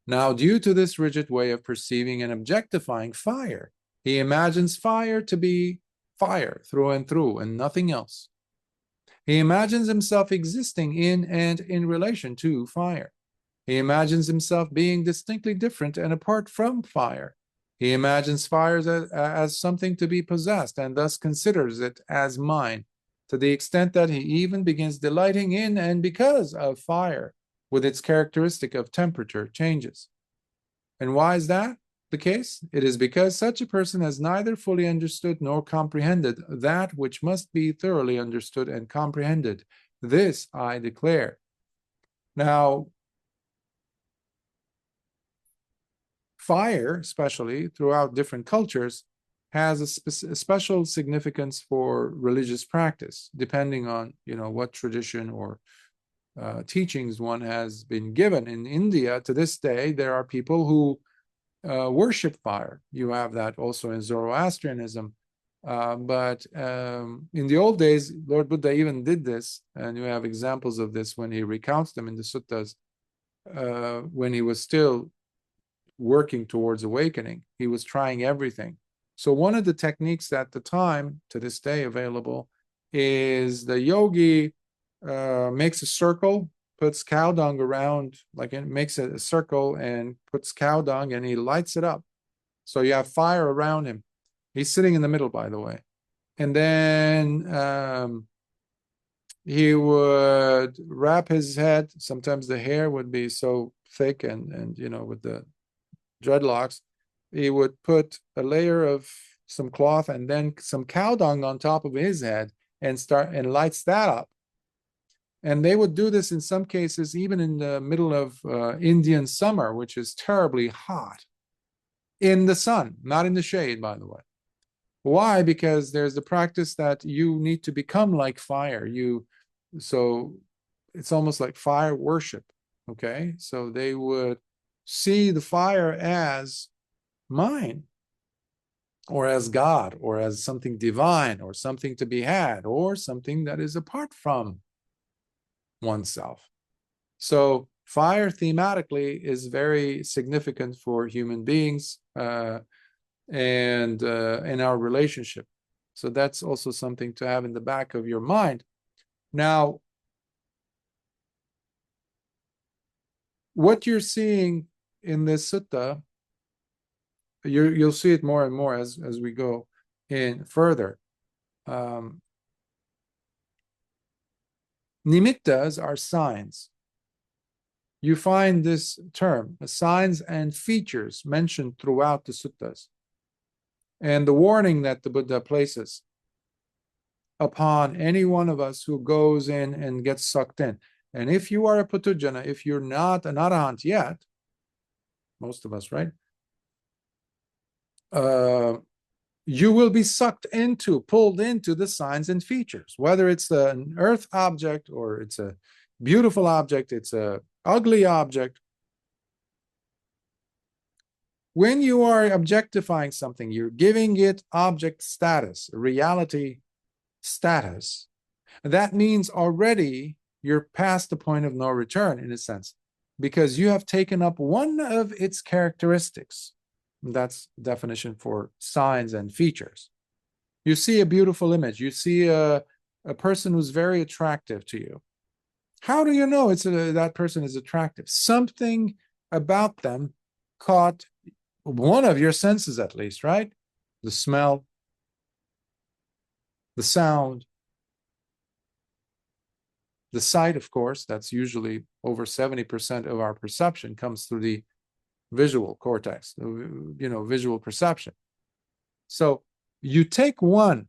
A: Now, due to this rigid way of perceiving and objectifying fire, he imagines fire to be fire through and nothing else. He imagines himself existing in and in relation to fire. He imagines himself being distinctly different and apart from fire. He imagines fire as something to be possessed and thus considers it as mine, to the extent that he even begins delighting in and because of fire, with its characteristic of temperature changes. And why is that the case? It is because such a person has neither fully understood nor comprehended that which must be thoroughly understood and comprehended. This I declare. Now, fire, especially throughout different cultures, has a special significance for religious practice, depending on what tradition or teachings one has been given. In India, to this day, there are people who worship fire. You have that also in Zoroastrianism. But in the old days, Lord Buddha even did this, and you have examples of this when he recounts them in the suttas, when he was still working towards awakening. He was trying everything. So one of the techniques at the time, to this day available, is the yogi makes a circle, puts cow dung around, like it makes a circle and puts cow dung, and he lights it up. So you have fire around him. He's sitting in the middle, by the way. And then he would wrap his head. Sometimes the hair would be so thick and with the dreadlocks, he would put a layer of some cloth and then some cow dung on top of his head and lights that up. And they would do this in some cases even in the middle of Indian summer, which is terribly hot, in the sun, not in the shade, by the way. Why? Because there's the practice that you need to become like fire. So it's almost like fire worship. Okay, so they would see the fire as mine, or as God, or as something divine, or something to be had, or something that is apart from oneself. So fire thematically is very significant for human beings and in our relationship. So that's also something to have in the back of your mind. Now, what you're seeing in this sutta, you'll see it more and more as we go in further. Nimittas are signs. You find this term, signs and features, mentioned throughout the suttas. And the warning that the Buddha places upon any one of us who goes in and gets sucked in. And if you are a puthujjana, if you're not an Arahant yet, most of us, right? You will be sucked into, pulled into the signs and features, whether it's an earth object or it's a beautiful object, it's a ugly object. When you are objectifying something, you're giving it object status, reality status. That means already you're past the point of no return, in a sense, because you have taken up one of its characteristics. That's definition for signs and features. You see a beautiful image. You see a person who's very attractive to you. How do you know that person is attractive? Something about them caught one of your senses, at least, right? The smell, the sound, the sight, of course. That's usually over 70% of our perception comes through the visual cortex, visual perception. So you take one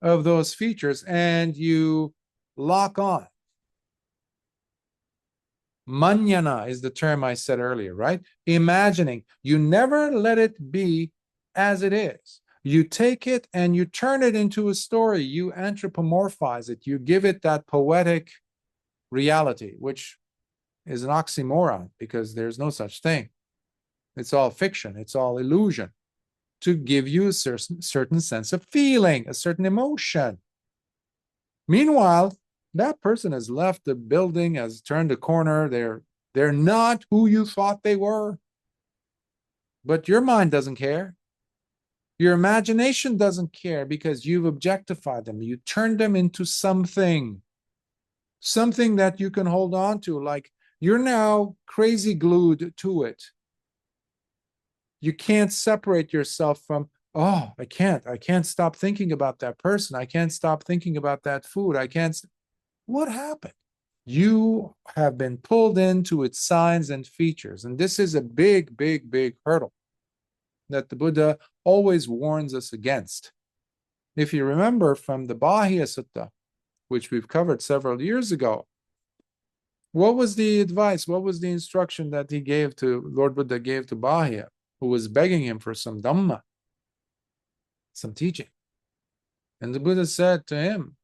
A: of those features and you lock on. Manjana is the term I said earlier, right? Imagining. You never let it be as it is. You take it and you turn it into a story. You anthropomorphize it. You give it that poetic reality, which is an oxymoron because there's no such thing. It's all fiction. It's all illusion to give you a certain sense of feeling, a certain emotion. Meanwhile, that person has left the building, has turned the corner. They're not who you thought they were. But your mind doesn't care. Your imagination doesn't care because you've objectified them. You turned them into something that you can hold on to. Like you're now crazy glued to it. You can't separate yourself from, oh, I can't stop thinking about that person. I can't stop thinking about that food. What happened? You have been pulled into its signs and features. And this is a big, big, big hurdle that the Buddha always warns us against. If you remember from the Bahya Sutta, which we've covered several years ago, what was the advice? What was the instruction that Lord Buddha gave to Bahya, who was begging him for some Dhamma, some teaching? And the Buddha said to him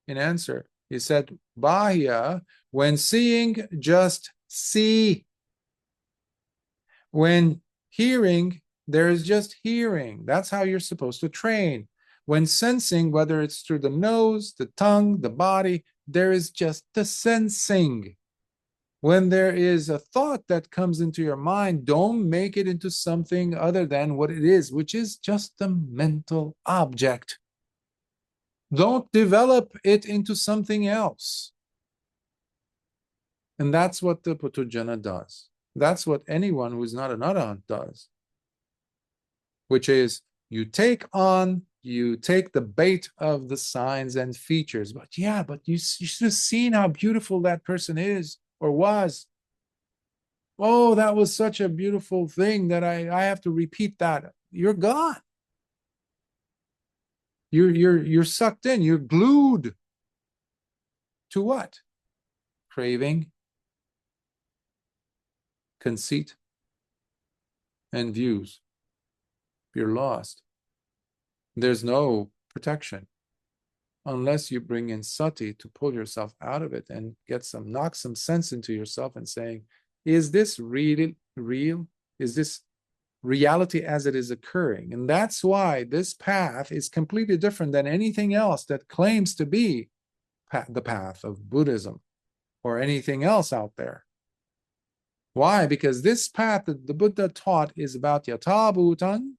A: in answer, he said, Bahya, when seeing, just see. When hearing, there is just hearing. That's how you're supposed to train. When sensing, whether it's through the nose, the tongue, the body, there is just the sensing. When there is a thought that comes into your mind, don't make it into something other than what it is, which is just a mental object. Don't develop it into something else. And that's what the puthujjana does. That's what anyone who is not an Arahant does, which is you take the bait of the signs and features. But you should have seen how beautiful that person is or was. Oh, that was such a beautiful thing that I have to repeat that. You're gone. You're sucked in. You're glued to what? Craving, conceit, and views. You're lost. There's no protection. unless you bring in sati to pull yourself out of it and knock some sense into yourself and saying, is this really real? Is this reality as it is occurring? And that's why this path is completely different than anything else that claims to be the path of Buddhism or anything else out there. Why? Because this path that the Buddha taught is about yatha bhutan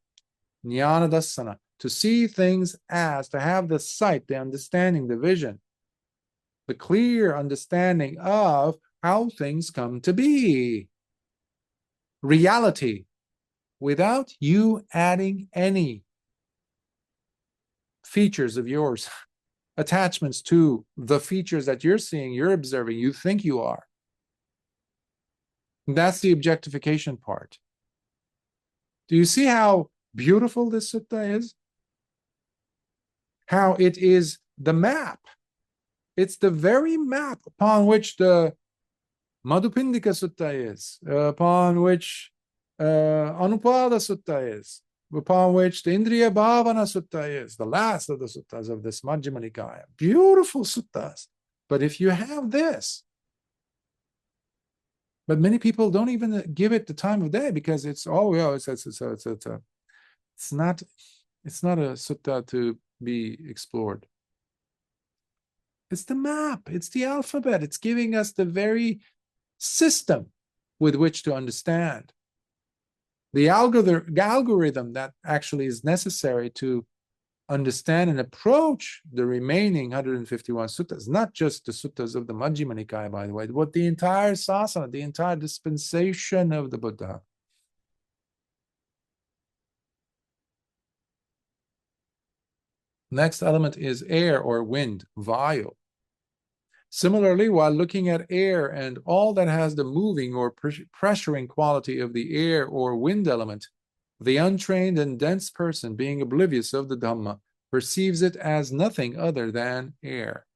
A: jnana dassana, to see things as, to have the sight, the understanding, the vision, the clear understanding of how things come to be. Reality, without you adding any features of yours, attachments to the features that you're seeing, you're observing, you think you are. That's the objectification part. Do you see how beautiful this sutta is? How it is the map. It's the very map upon which the Madhupindika Sutta is, upon which Anupada Sutta is, upon which the Indriya Bhavana Sutta is, the last of the suttas of this Majjhima Nikāya. Beautiful suttas. But if you have this, but many people don't even give it the time of day because it's, oh yeah, it's not a sutta to be explored. It's the map, it's the alphabet, it's giving us the very system with which to understand. The algorithm that actually is necessary to understand and approach the remaining 151 suttas, not just the suttas of the Majjhima Nikāya, by the way, but the entire sasana, the entire dispensation of the Buddha. Next element is air or wind, vayu. Similarly, while looking at air and all that has the moving or pressuring quality of the air or wind element, the untrained and dense person, being oblivious of the Dhamma, perceives it as nothing other than air.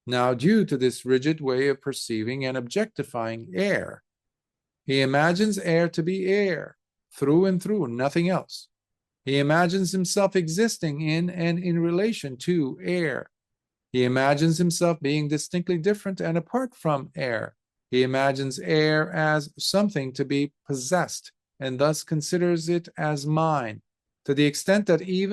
A: Now, due to this rigid way of perceiving and objectifying air, he imagines air to be air, through and through, nothing else. He imagines himself existing in and in relation to air. He imagines himself being distinctly different and apart from air. He imagines air as something to be possessed, and thus considers it as mine, to the extent that he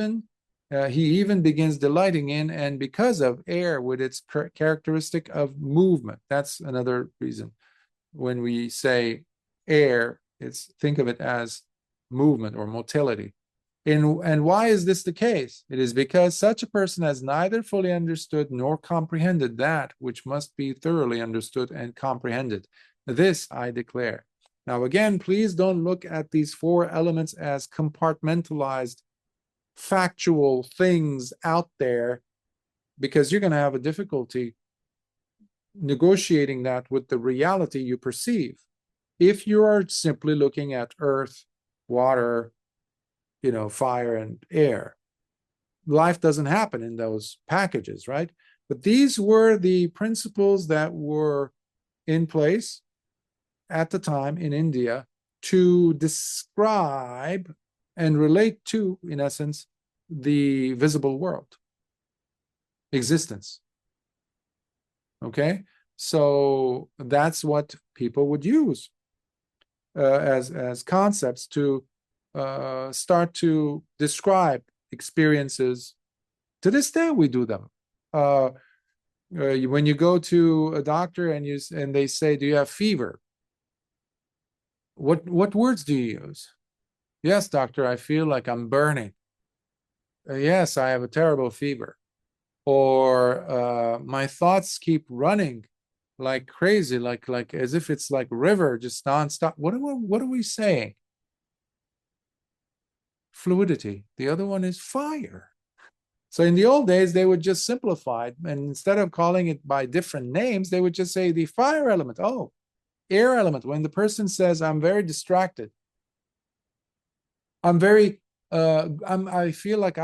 A: even begins delighting in and because of air with its characteristic of movement. That's another reason. When we say air, think of it as movement or motility. And why is this the case? It is because such a person has neither fully understood nor comprehended that which must be thoroughly understood and comprehended. This I declare. Now again, please don't look at these four elements as compartmentalized, factual things out there, because you're going to have a difficulty negotiating that with the reality you perceive. If you are simply looking at earth, water, fire and air, life doesn't happen in those packages, right? But these were the principles that were in place at the time in India to describe and relate to, in essence, the visible world, existence. Okay? So that's what people would use as concepts to start to describe experiences. To this day, we do them. When you go to a doctor and they say, "Do you have fever?" What words do you use? Yes, doctor, I feel like I'm burning. Yes, I have a terrible fever. Or my thoughts keep running like crazy, like as if it's like river, just nonstop. What are we saying? Fluidity. The other one is fire. So in the old days, they would just simplify it, and instead of calling it by different names, they would just say the fire element. Oh, air element. When the person says, "I'm very distracted. I feel like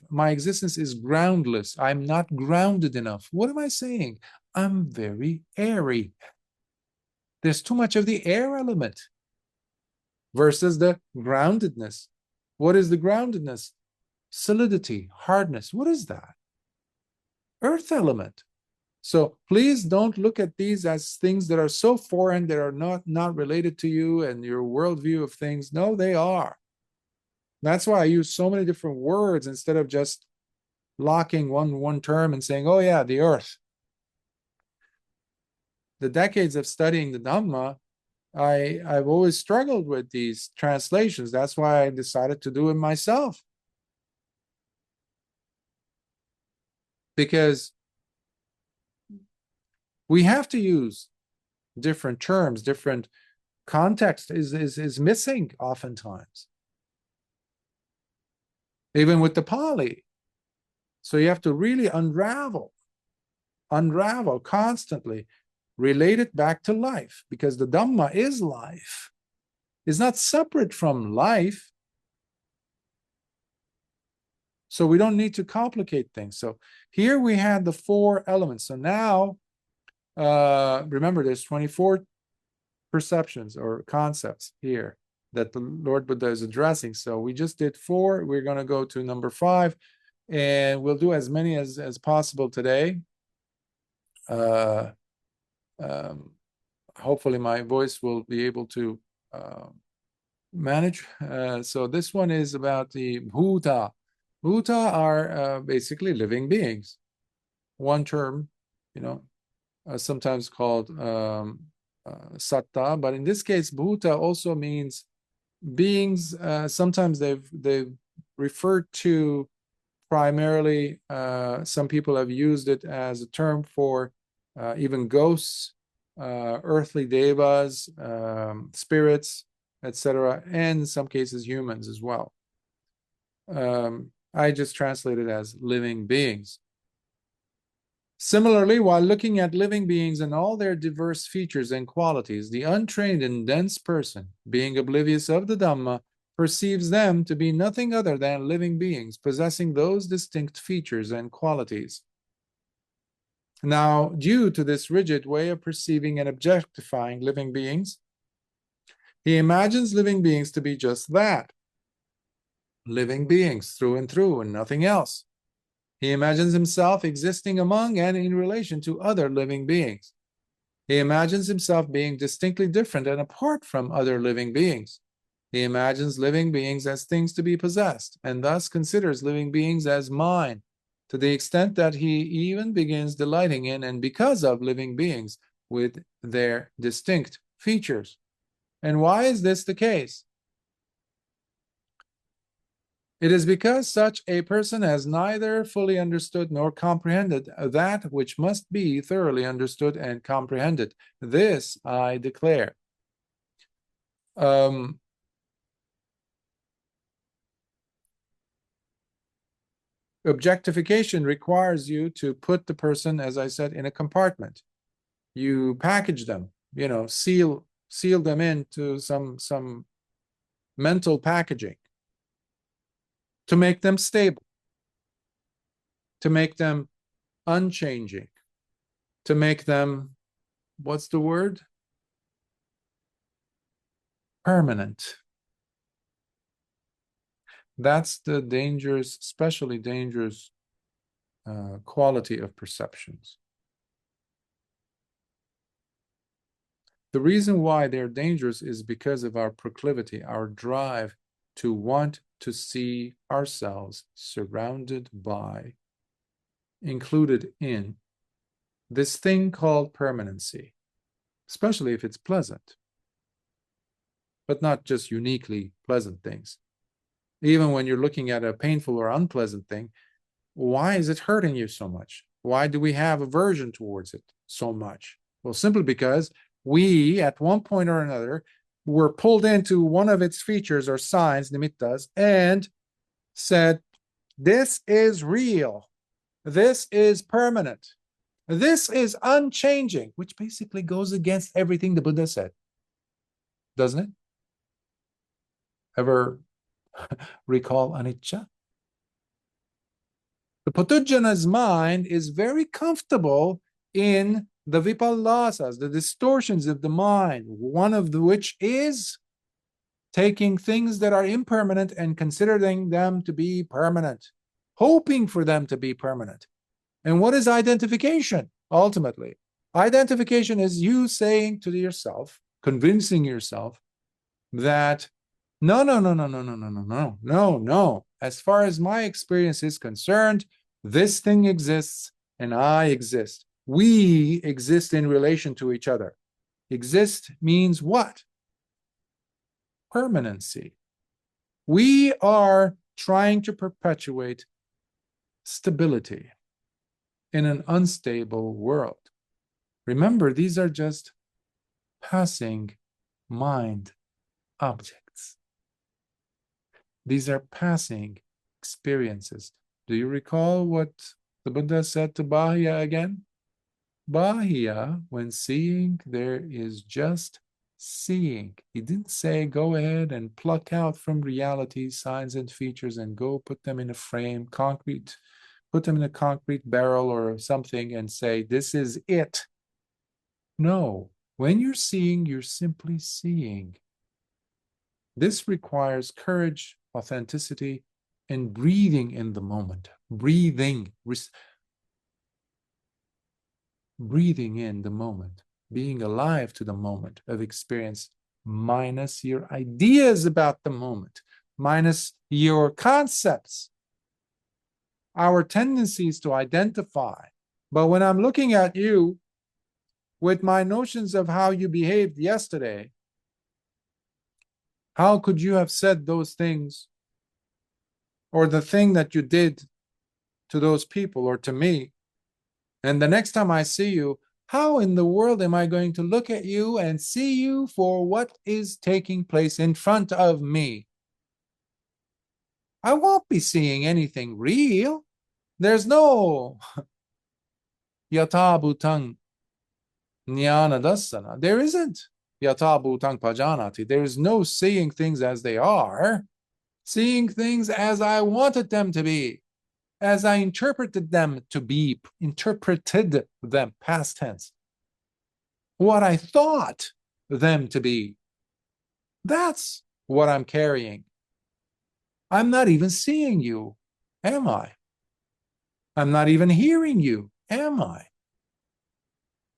A: my existence is groundless. I'm not grounded enough." What am I saying? I'm very airy. There's too much of the air element versus the groundedness. What is the groundedness? Solidity, hardness. What is that? earth element. So please don't look at these as things that are so foreign, that are not related to you and your worldview of things. No, they are. That's why I use so many different words instead of just locking one term and saying, oh yeah, the earth. The decades of studying the Dhamma, I've always struggled with these translations. That's why I decided to do it myself. Because we have to use different terms, different context is missing oftentimes. Even with the Pali. So you have to really unravel constantly, relate it back to life, because the Dhamma is life. It's not separate from life. So we don't need to complicate things. So here we had the 4 elements. So now, remember, there's 24 perceptions or concepts here that the Lord Buddha is addressing. So we just did 4. We're going to go to number 5, and we'll do as many as possible today. Hopefully my voice will be able to manage. So this one is about the Bhuta. Bhuta are basically living beings. One term, sometimes called Satta, but in this case, Bhuta also means beings. Sometimes they've referred to primarily, some people have used it as a term for even ghosts, earthly devas, spirits, etc., and in some cases humans as well. I just translate it as living beings. Similarly, while looking at living beings and all their diverse features and qualities, the untrained and dense person, being oblivious of the Dhamma, perceives them to be nothing other than living beings, possessing those distinct features and qualities. Now, due to this rigid way of perceiving and objectifying living beings, he imagines living beings to be just that, living beings through and through, and nothing else. He imagines himself existing among and in relation to other living beings. He imagines himself being distinctly different and apart from other living beings. He imagines living beings as things to be possessed, and thus considers living beings as mine, to the extent that he even begins delighting in and because of living beings with their distinct features. And why is this the case? It is because such a person has neither fully understood nor comprehended that which must be thoroughly understood and comprehended. This I declare. Objectification requires you to put the person, as I said, in a compartment. You package them, seal them into some mental packaging to make them stable, to make them unchanging, to make them, what's the word? Permanent. That's the dangerous, especially dangerous quality of perceptions. The reason why they're dangerous is because of our proclivity, our drive to want to see ourselves surrounded by, included in, this thing called permanency, especially if it's pleasant, but not just uniquely pleasant things. Even when you're looking at a painful or unpleasant thing, why is it hurting you so much? Why do we have aversion towards it so much? Well, simply because we, at one point or another, were pulled into one of its features or signs, nimittas, and said, this is real. This is permanent. This is unchanging, which basically goes against everything the Buddha said. Doesn't it? Ever recall anicca? The puthujjana's mind is very comfortable in the vipallasas, the distortions of the mind, one of which is taking things that are impermanent and considering them to be permanent, hoping for them to be permanent. And what is identification? Ultimately, identification is you saying to yourself, convincing yourself that no, no, no, no, no, no, no, no, no, no, no. As far as my experience is concerned, this thing exists and I exist. We exist in relation to each other. Exist means what? Permanency. We are trying to perpetuate stability in an unstable world. Remember, these are just passing mind objects. These are passing experiences. Do you recall what the Buddha said to Bahya again? Bahya, when seeing, there is just seeing. He didn't say go ahead and pluck out from reality signs and features and go put them in a frame, concrete, put them in a concrete barrel or something and say, this is it. No, when you're seeing, you're simply seeing. This requires courage, authenticity, and breathing in the moment. Breathing in the moment, being alive to the moment of experience, minus your ideas about the moment, minus your concepts, our tendencies to identify. But when I'm looking at you with my notions of how you behaved yesterday, how could you have said those things, or the thing that you did to those people or to me? And the next time I see you, how in the world am I going to look at you and see you for what is taking place in front of me? I won't be seeing anything real. There's no yata bhutang jnana dassana. There isn't yata bhutang pajanati. There is no seeing things as they are, seeing things as I wanted them to be, as I interpreted them to be, interpreted them, past tense, what I thought them to be. That's what I'm carrying. I'm not even seeing you, am I? I'm not even hearing you, am I?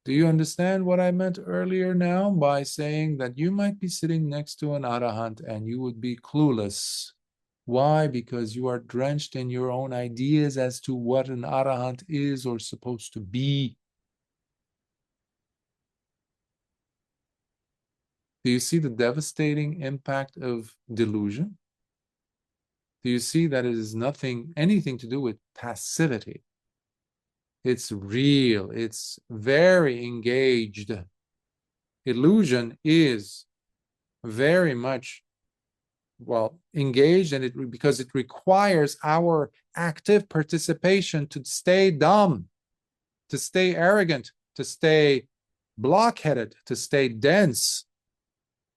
A: Do you understand what I meant earlier now by saying that you might be sitting next to an Arahant and you would be clueless? Why? Because you are drenched in your own ideas as to what an Arahant is or supposed to be. Do you see the devastating impact of delusion? Do you see that it is anything to do with passivity? It's real. It's very engaged. Illusion is very much, well, engaged, and because it requires our active participation to stay dumb, to stay arrogant, to stay blockheaded, to stay dense.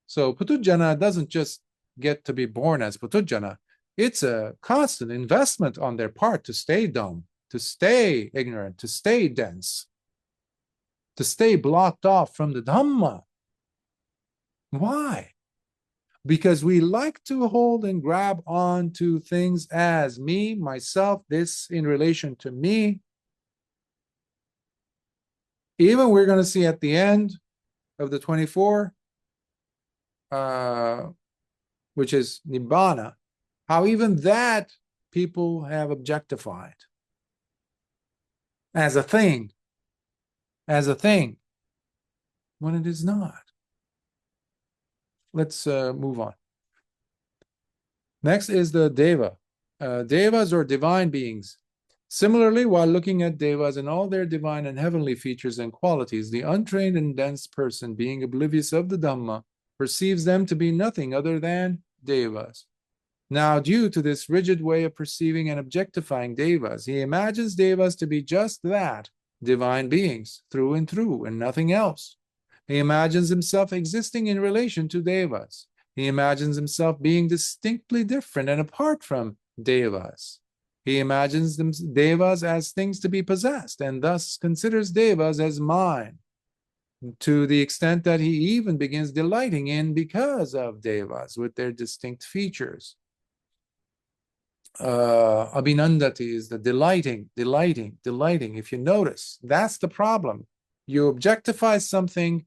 A: So puthujjana doesn't just get to be born as puthujjana. It's a constant investment on their part to stay dumb, to stay ignorant, to stay dense, to stay blocked off from the Dhamma. Why? Because we like to hold and grab on to things as me, myself, this in relation to me. Even we're going to see at the end of the 24, which is Nibbāna, how even that people have objectified as a thing, when it is not. Let's move on. Next is the Deva. Devas or divine beings. Similarly, while looking at Devas and all their divine and heavenly features and qualities, the untrained and dense person, being oblivious of the Dhamma, perceives them to be nothing other than Devas. Now, due to this rigid way of perceiving and objectifying Devas, he imagines Devas to be just that, divine beings, through and through, and nothing else. He imagines himself existing in relation to Devas. He imagines himself being distinctly different and apart from Devas. He imagines Devas as things to be possessed, and thus considers Devas as mine, to the extent that he even begins delighting in because of Devas with their distinct features. abhinandati is the delighting. If you notice, that's the problem. You objectify something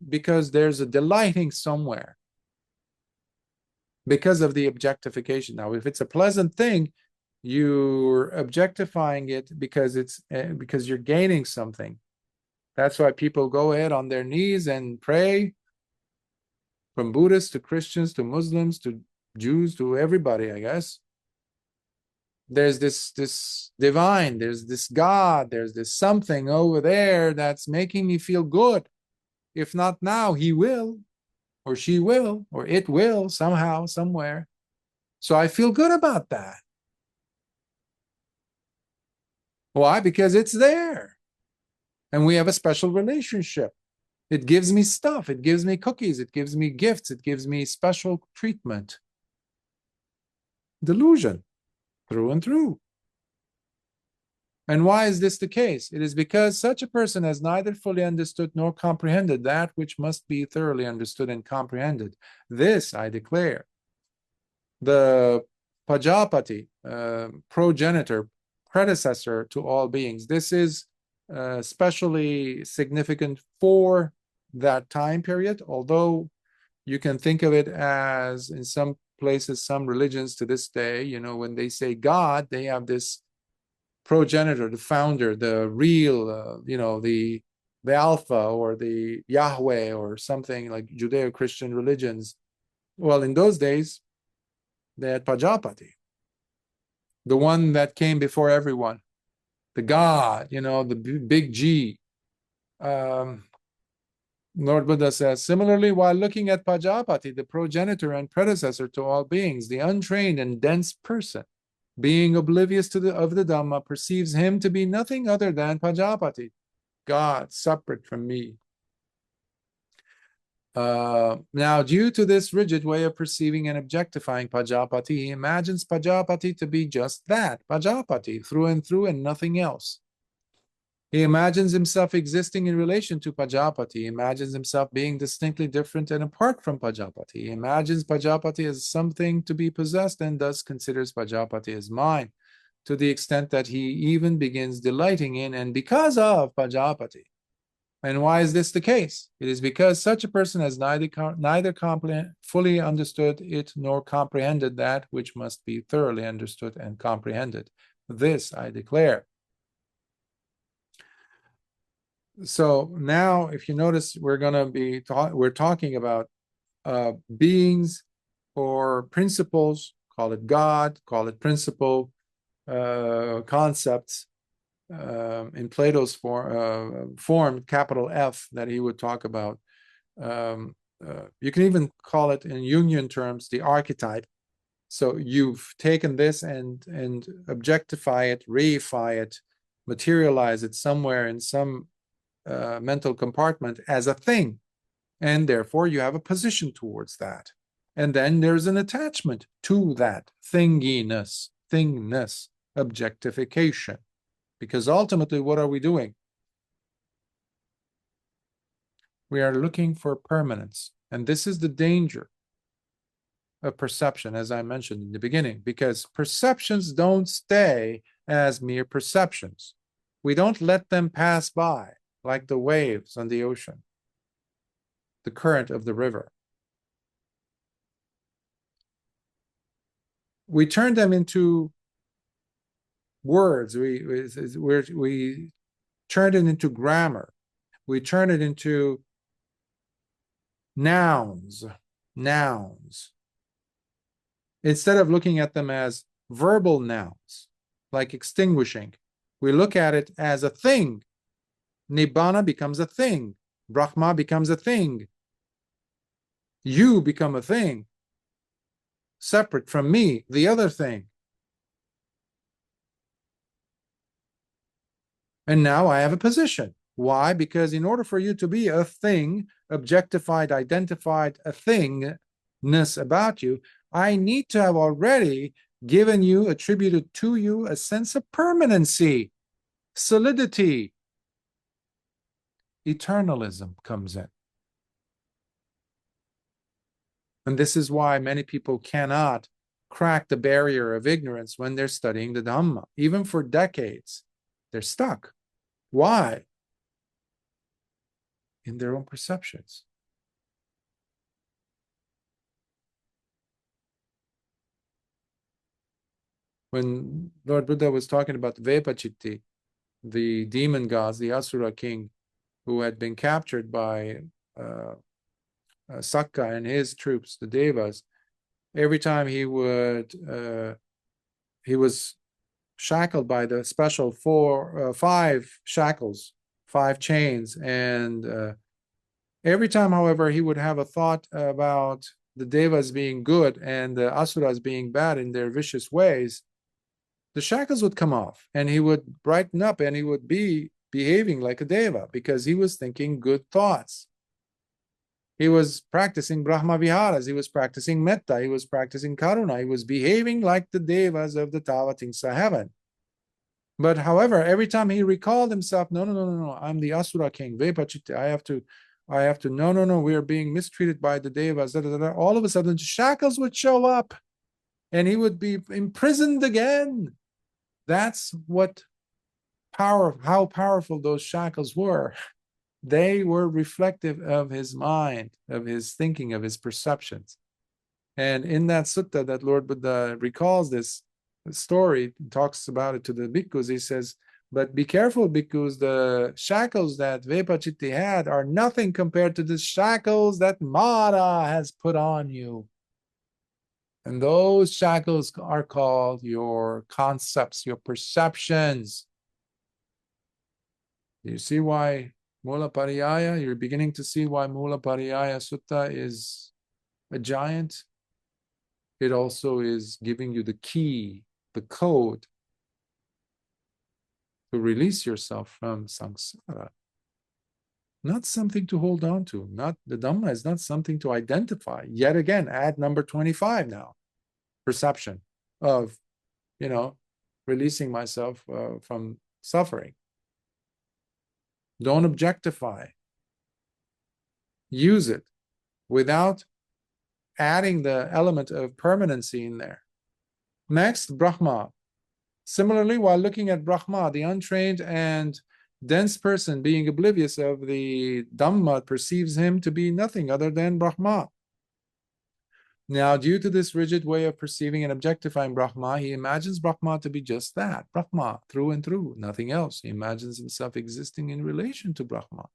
A: because there's a delighting somewhere because of the objectification. Now, if it's a pleasant thing, you're objectifying it because because you're gaining something. That's why people go ahead on their knees and pray, from Buddhists to Christians to Muslims to Jews to everybody, I guess. There's this divine, there's this God, there's this something over there that's making me feel good. If not now, he will, or she will, or it will somehow, somewhere. So I feel good about that. Why? Because it's there. And we have a special relationship. It gives me stuff. It gives me cookies. It gives me gifts. It gives me special treatment. Delusion, through and through. And why is this the case? It is because such a person has neither fully understood nor comprehended that which must be thoroughly understood and comprehended. This I declare. The Pajapati, progenitor, predecessor to all beings. This is especially significant for that time period, although you can think of it as, in some places, some religions to this day, when they say God, they have this progenitor, the founder, the real, the Alpha or the Yahweh or something like Judeo-Christian religions. Well, in those days, they had Pajapati, the one that came before everyone, the God, the big G. Lord Buddha says, similarly, while looking at Pajapati, the progenitor and predecessor to all beings, the untrained and dense person, being oblivious of the Dhamma, perceives him to be nothing other than Pajapati, God, separate from me. Now, due to this rigid way of perceiving and objectifying Pajapati, he imagines Pajapati to be just that, Pajapati, through and nothing else. He imagines himself existing in relation to Pajapati. He imagines himself being distinctly different and apart from Pajapati. He imagines Pajapati as something to be possessed and thus considers Pajapati as mine, to the extent that he even begins delighting in and because of Pajapati. And why is this the case? It is because such a person has neither fully understood it nor comprehended that which must be thoroughly understood and comprehended. This I declare. So now, if you notice, we're talking about beings or principles, call it God, call it principle, concepts, in Plato's form, capital F, that he would talk about. You can even call it, in Jungian terms, the archetype. So you've taken this and objectify it, reify it, materialize it somewhere in some mental compartment as a thing, and therefore you have a position towards that, and then there's an attachment to that thinginess, objectification, because ultimately what are we doing? We are looking for permanence, and this is the danger of perception, as I mentioned in the beginning, because perceptions don't stay as mere perceptions. We don't let them pass by like the waves on the ocean, the current of the river. We turn them into words. We turn it into grammar. We turn it into nouns. Instead of looking at them as verbal nouns, like extinguishing, we look at it as a thing. Nibbāna becomes a thing. Brahma becomes a thing. You become a thing, separate from me, the other thing. And now I have a position. Why? Because in order for you to be a thing, objectified, identified, a thingness about you, I need to have already given you, attributed to you, a sense of permanency, solidity. Eternalism comes in. And this is why many people cannot crack the barrier of ignorance when they're studying the Dhamma. Even for decades, they're stuck. Why? In their own perceptions. When Lord Buddha was talking about Vepachitti, the demon gods, the Asura king, who had been captured by Sakka and his troops, the Devas, every time he was shackled by the special five shackles, 5 chains, and every time, however, he would have a thought about the Devas being good and the Asuras being bad in their vicious ways, the shackles would come off and he would brighten up and he would be behaving like a Deva because he was thinking good thoughts. He was practicing Brahma Viharas, he was practicing Metta, he was practicing Karuna, he was behaving like the Devas of the Tavatimsa heaven. But however, every time he recalled himself, no, I'm the Asura king, Vepachitti, I have to, no, we are being mistreated by the Devas, all of a sudden shackles would show up and he would be imprisoned again. That's how powerful those shackles were. They were reflective of his mind, of his thinking, of his perceptions. And in that sutta that Lord Buddha recalls this story, talks about it to the bhikkhus, he says, but be careful, bhikkhus, the shackles that Vepachitti had are nothing compared to the shackles that Mara has put on you. And those shackles are called your concepts, your perceptions. You see why Mūlapariyāya, you're beginning to see why Mūlapariyāya Sutta is a giant. It also is giving you the key, the code to release yourself from Sangsara. Not something to hold on to. The Dhamma is not something to identify. Yet again, add number 25 now. Perception of, releasing myself from suffering. Don't objectify. Use it without adding the element of permanency in there. Next, Brahma. Similarly, while looking at Brahma, the untrained and dense person being oblivious of the Dhamma perceives him to be nothing other than Brahma. Now, due to this rigid way of perceiving and objectifying Brahma, he imagines Brahma to be just that, Brahma, through and through, nothing else. He imagines himself existing in relation to Brahma.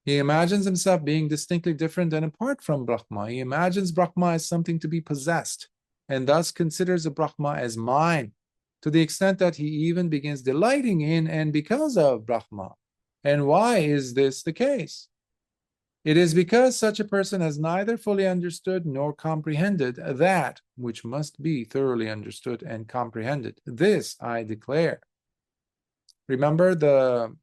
A: He imagines himself being distinctly different and apart from Brahma. He imagines Brahma as something to be possessed, and thus considers the Brahma as mine, to the extent that he even begins delighting in and because of Brahma. And why is this the case? It is because such a person has neither fully understood nor comprehended that which must be thoroughly understood and comprehended. This I declare. Remember the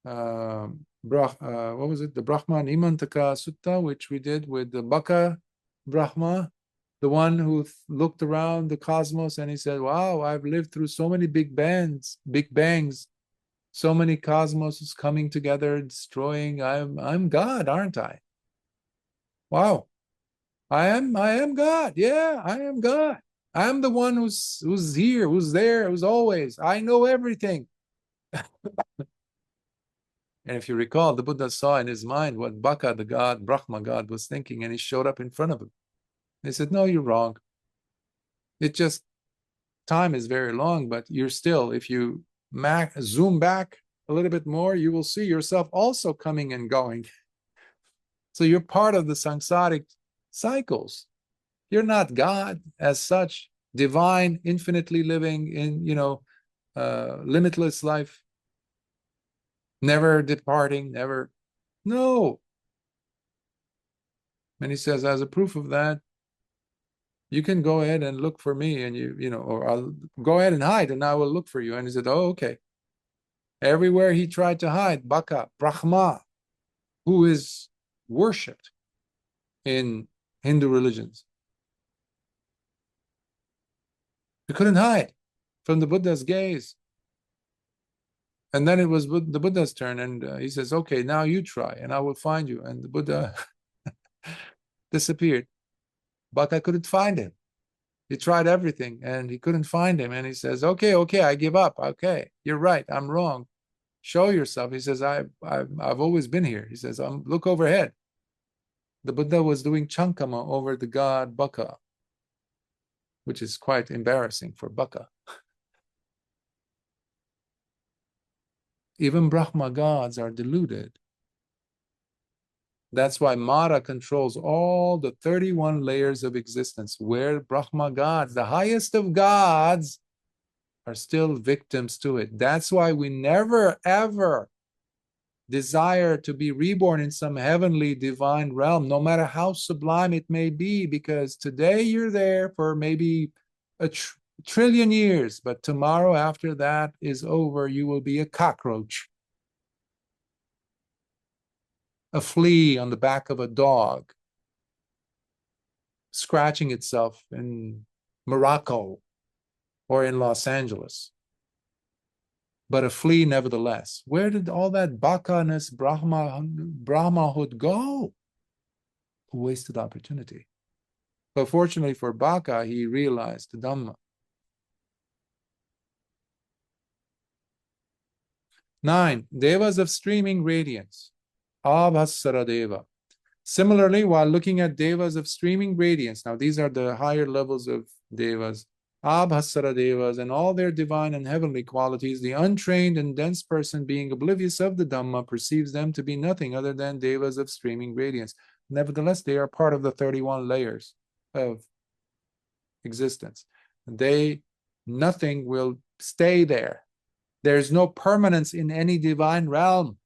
A: what was it? The Brahma Nimantaka Sutta, which we did with the Baka Brahma, the one who looked around the cosmos and he said, wow, I've lived through so many big bangs, so many cosmoses coming together, destroying. I'm God, aren't I? Wow. I am God. Yeah, I am God. I'm the one who's here, who's there, who's always. I know everything. And if you recall, the Buddha saw in his mind what Baka, the god, Brahma god, was thinking, and he showed up in front of him. He said, no, you're wrong. It just, time is very long, but you're still, if you zoom back a little bit more, you will see yourself also coming and going. So you're part of the samsaric cycles. You're not God as such, divine, infinitely living in, limitless life, never departing, never. No. And he says, as a proof of that, you can go ahead and look for me, and or I'll go ahead and hide, and I will look for you. And he said, oh, okay. Everywhere he tried to hide, Baka, Brahma, who is worshipped in Hindu religions, he couldn't hide from the Buddha's gaze. And then it was the Buddha's turn, and he says, okay, now you try, and I will find you. And the Buddha disappeared. Baka couldn't find him. He tried everything and he couldn't find him. And he says, okay, I give up. Okay, you're right. I'm wrong. Show yourself. He says, I've always been here. He says, look overhead. The Buddha was doing chankama over the god Baka, which is quite embarrassing for Baka. Even Brahma gods are deluded. That's why Mara controls all the 31 layers of existence, where Brahma gods, the highest of gods, are still victims to it. That's why we never, ever desire to be reborn in some heavenly divine realm, no matter how sublime it may be, because today you're there for maybe a trillion years, but tomorrow, after that is over, you will be a cockroach, a flea on the back of a dog, scratching itself in Morocco or in Los Angeles. But a flea nevertheless. Where did all that Baka-ness, Brahmahood go? A wasted opportunity. But fortunately for Baka, he realized the Dhamma. 9. Devas of streaming radiance. Abhasara Deva. Similarly, while looking at devas of streaming radiance, now these are the higher levels of devas, Abhasara devas, and all their divine and heavenly qualities, the untrained and dense person, being oblivious of the Dhamma, perceives them to be nothing other than devas of streaming radiance. Nevertheless, they are part of the 31 layers of existence. Nothing will stay there. There's no permanence in any divine realm.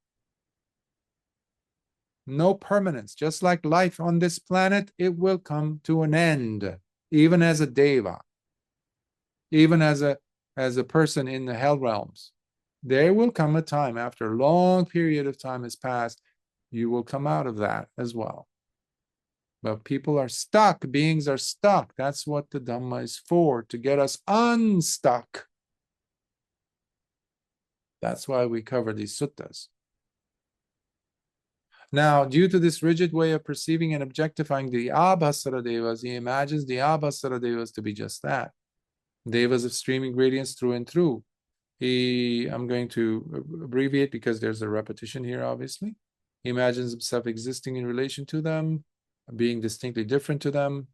A: No permanence. Just like life on this planet, it will come to an end, even as a deva, even as a person in the hell realms. There will come a time, after a long period of time has passed, you will come out of that as well. But people are stuck, beings are stuck. That's what the Dhamma is for, to get us unstuck. That's why we cover these suttas. Now, due to this rigid way of perceiving and objectifying the Abhasara devas, he imagines the Abhasara devas to be just that. Devas of streaming radiance through and through. I'm going to abbreviate because there's a repetition here, obviously. He imagines himself existing in relation to them, being distinctly different to them,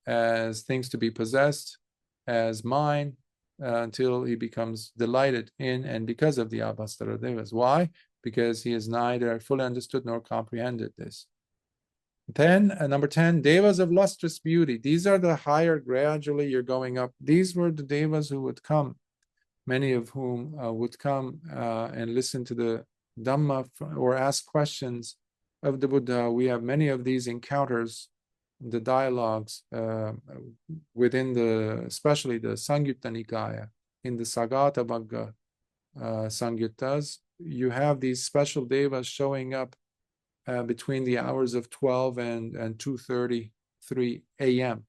A: as things to be possessed, as mine, until he becomes delighted in and because of the Abhasara devas. Why? Because he has neither fully understood nor comprehended this. Number 10, devas of lustrous beauty. These are the higher, gradually you're going up. These were the devas who would come, many of whom would come and listen to the Dhamma or ask questions of the Buddha. We have many of these encounters, the dialogues within especially the Sangsara Nikāya, in the Tathāgata Vagga Sangyuttas. You have these special devas showing up between the hours of 12 and 2:33 a.m.,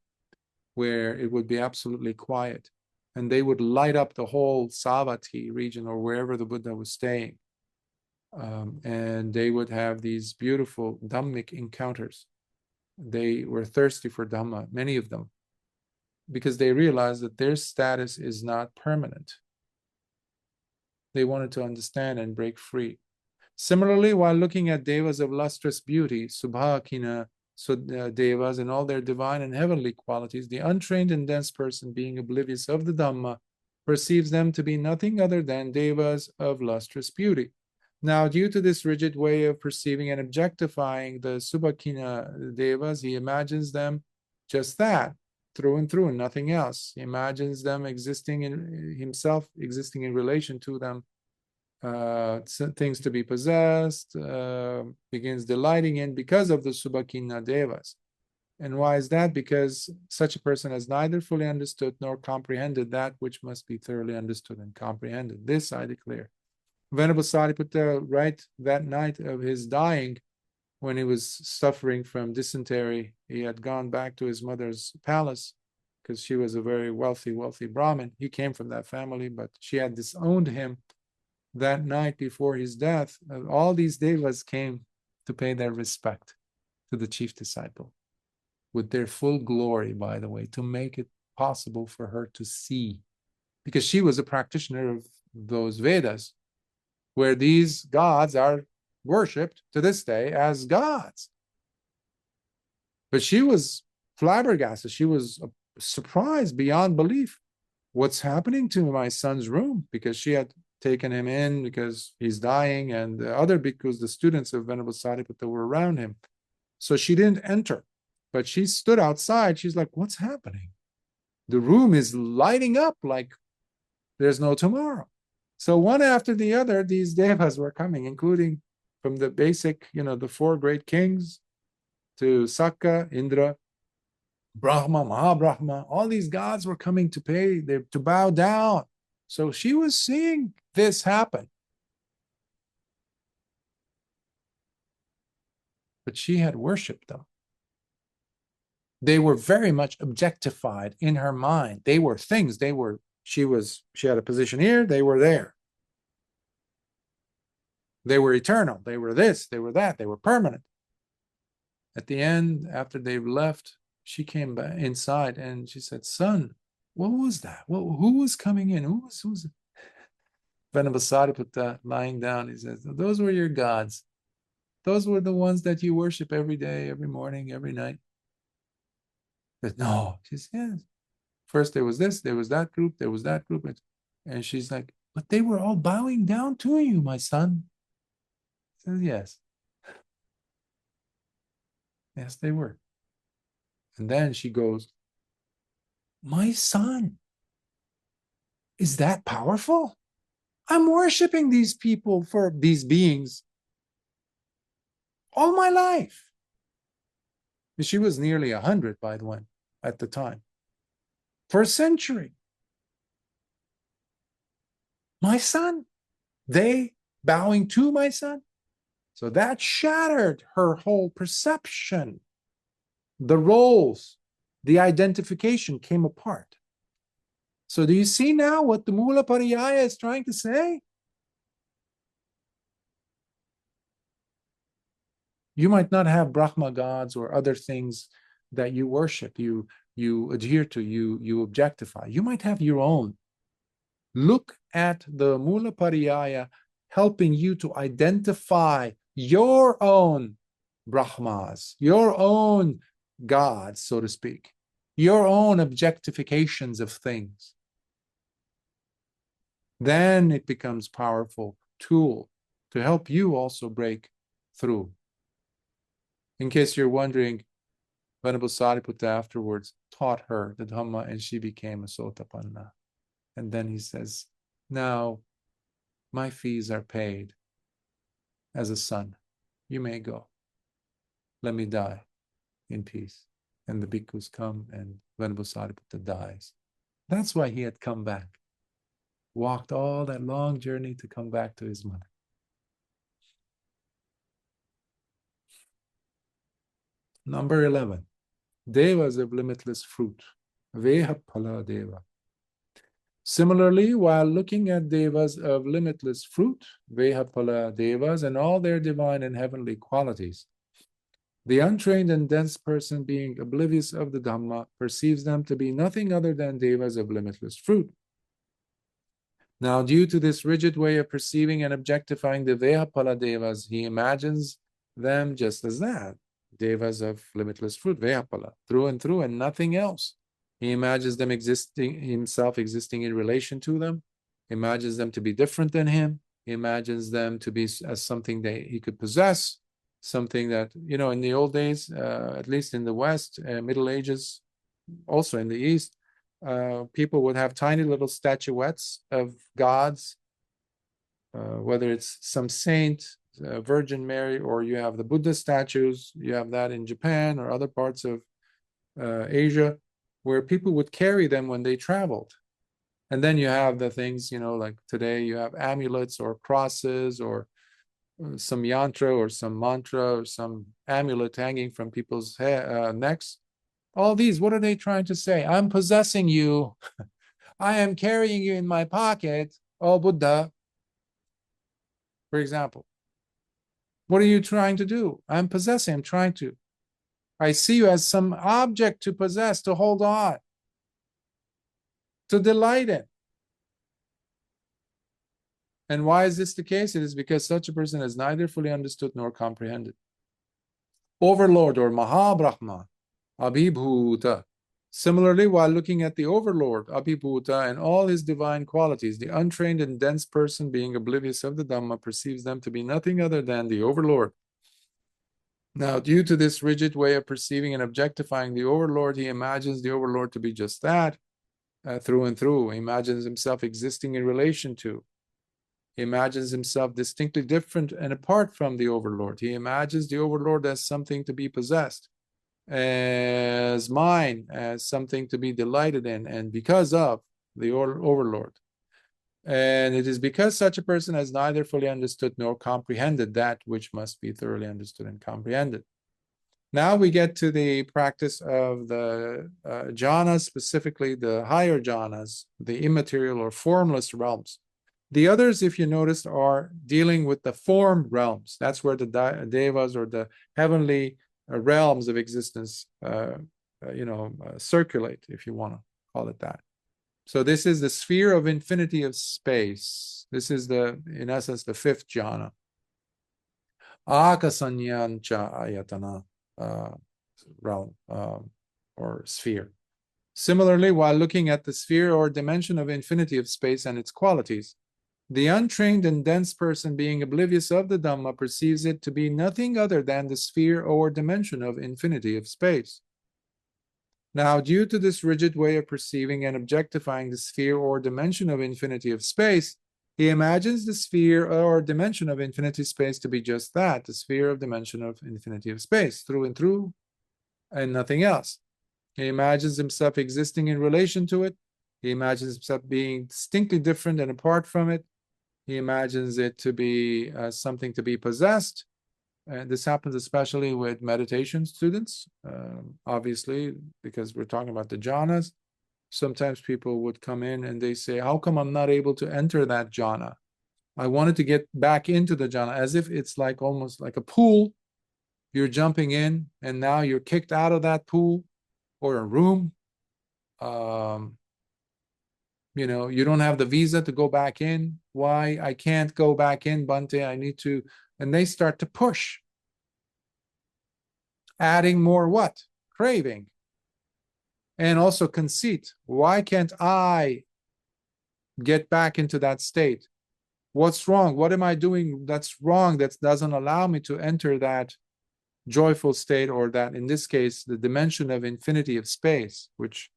A: where it would be absolutely quiet. And they would light up the whole Savatthi region or wherever the Buddha was staying. And they would have these beautiful Dhammic encounters. They were thirsty for Dhamma, many of them, because they realized that their status is not permanent. They wanted to understand and break free. Similarly, while looking at devas of lustrous beauty, Subhakina devas, and all their divine and heavenly qualities, the untrained and dense person, being oblivious of the Dhamma, perceives them to be nothing other than devas of lustrous beauty. Now, due to this rigid way of perceiving and objectifying the Subhakina devas, he imagines them just that, through and through, and nothing else. He imagines them existing in himself, existing in relation to them, things to be possessed, begins delighting in because of the Subhakina devas. And why is that? Because such a person has neither fully understood nor comprehended that which must be thoroughly understood and comprehended. This I declare. Venerable Sariputta, right that night of his dying, when he was suffering from dysentery, he had gone back to his mother's palace because she was a very wealthy Brahmin. He came from that family, but she had disowned him. That night before his death, all these devas came to pay their respect to the chief disciple with their full glory, by the way, to make it possible for her to see, because she was a practitioner of those Vedas, where these gods are worshipped to this day as gods. But she was flabbergasted. She was surprised beyond belief. What's happening to my son's room? Because she had taken him in because he's dying, and the other bhikkhus, the students of Venerable Sariputta, were around him. So she didn't enter, but she stood outside. She's like, what's happening? The room is lighting up like there's no tomorrow. So one after the other, these devas were coming, including from the basic, the four great kings to Sakka, Indra, Brahma, Mahabrahma. All these gods were coming to to bow down. So she was seeing this happen. But she had worshipped them. They were very much objectified in her mind. They were things. She had a position here, they were there. They were eternal. They were this, they were that, they were permanent. At the end, after they left, she came back inside and she said, son, what was that? Who was coming in? Who was Venerable Sariputta lying down? He says, those were your gods. Those were the ones that you worship every day, every morning, every night. But no, she says, yes. First there was this, there was that group, there was that group. And she's like, but they were all bowing down to you, my son. He says, yes. Yes, they were. And then she goes, my son, is that powerful? I'm worshiping these people, for these beings, all my life. She was nearly 100, by the way, at the time. For a century. My son, they bowing to my son. So that shattered her whole perception. The roles, the identification came apart. So do you see now what the Mūlapariyāya is trying to say? You might not have Brahma gods or other things that you worship, you adhere to, you objectify. You might have your own. Look at the Mūlapariyāya helping you to identify your own Brahmas, your own gods, so to speak, your own objectifications of things. Then it becomes a powerful tool to help you also break through. In case you're wondering, Venerable Sariputta afterwards taught her the Dhamma and she became a Sotapanna. And then he says, now my fees are paid as a son. You may go. Let me die in peace. And the bhikkhus come and Venerable Sariputta dies. That's why he had come back. Walked all that long journey to come back to his mother. Number 11. Devas of limitless fruit. Veha phala deva. Similarly, while looking at devas of limitless fruit, Veha phala devas, and all their divine and heavenly qualities, the untrained and dense person, being oblivious of the Dhamma, perceives them to be nothing other than devas of limitless fruit. Now, due to this rigid way of perceiving and objectifying the Veha phala devas, he imagines them just as that, devas of limitless fruit, Veha phala, through and nothing else. He imagines them himself existing in relation to them, imagines them to be different than him, he imagines them to be as something that he could possess, something that, in the old days, at least in the West, Middle Ages, also in the East, people would have tiny little statuettes of gods, whether it's some saint, Virgin Mary, or you have the Buddha statues. You have that in Japan or other parts of Asia, where people would carry them when they traveled. And then you have the things, like today you have amulets or crosses or some yantra or some mantra or some amulet hanging from people's necks. All these, what are they trying to say? I'm possessing you. I am carrying you in my pocket, oh Buddha, for example. What are you trying to do? I'm possessing, I see you as some object to possess, to hold on. to delight in. And why is this the case? It is because such a person has neither fully understood nor comprehended. Overlord or Mahabrahma, Abhibhuta. Similarly, while looking at the Overlord, Abhibhuta, and all his divine qualities, the untrained and dense person, being oblivious of the Dhamma, perceives them to be nothing other than the Overlord. Now, due to this rigid way of perceiving and objectifying the Overlord, he imagines the Overlord to be just that, through and through. He imagines himself existing in relation to. He imagines himself distinctly different and apart from the Overlord. He imagines the Overlord as something to be possessed, as mine, as something to be delighted in, and because of the Overlord. And it is because such a person has neither fully understood nor comprehended that which must be thoroughly understood and comprehended. Now we get to the practice of the jhanas, specifically the higher jhanas, the immaterial or formless realms. The others, if you noticed, are dealing with the formed realms. That's where the devas or the heavenly realms of existence, circulate, if you want to call it that. So this is the sphere of infinity of space. This is in essence, the fifth jhana. Akasanyancha ayatana realm or sphere. Similarly, while looking at the sphere or dimension of infinity of space and its qualities, the untrained and dense person, being oblivious of the Dhamma, perceives it to be nothing other than the sphere or dimension of infinity of space. Now, due to this rigid way of perceiving and objectifying the sphere or dimension of infinity of space, he imagines the sphere or dimension of infinity space to be just that, the sphere of dimension of infinity of space, through and through, and nothing else. He imagines himself existing in relation to it. He imagines himself being distinctly different and apart from it. He imagines it to be something to be possessed. And this happens especially with meditation students, obviously, because we're talking about the jhanas. Sometimes people would come in and they say, how come I'm not able to enter that jhana? I wanted to get back into the jhana, as if it's like almost like a pool. You're jumping in and now you're kicked out of that pool or a room. You don't have the visa to go back in. Why? I can't go back in, Bhante. I need to. And they start to push. Adding more what? Craving. And also conceit. Why can't I get back into that state? What's wrong? What am I doing that's wrong that doesn't allow me to enter that joyful state, or that, in this case, the dimension of infinity of space, which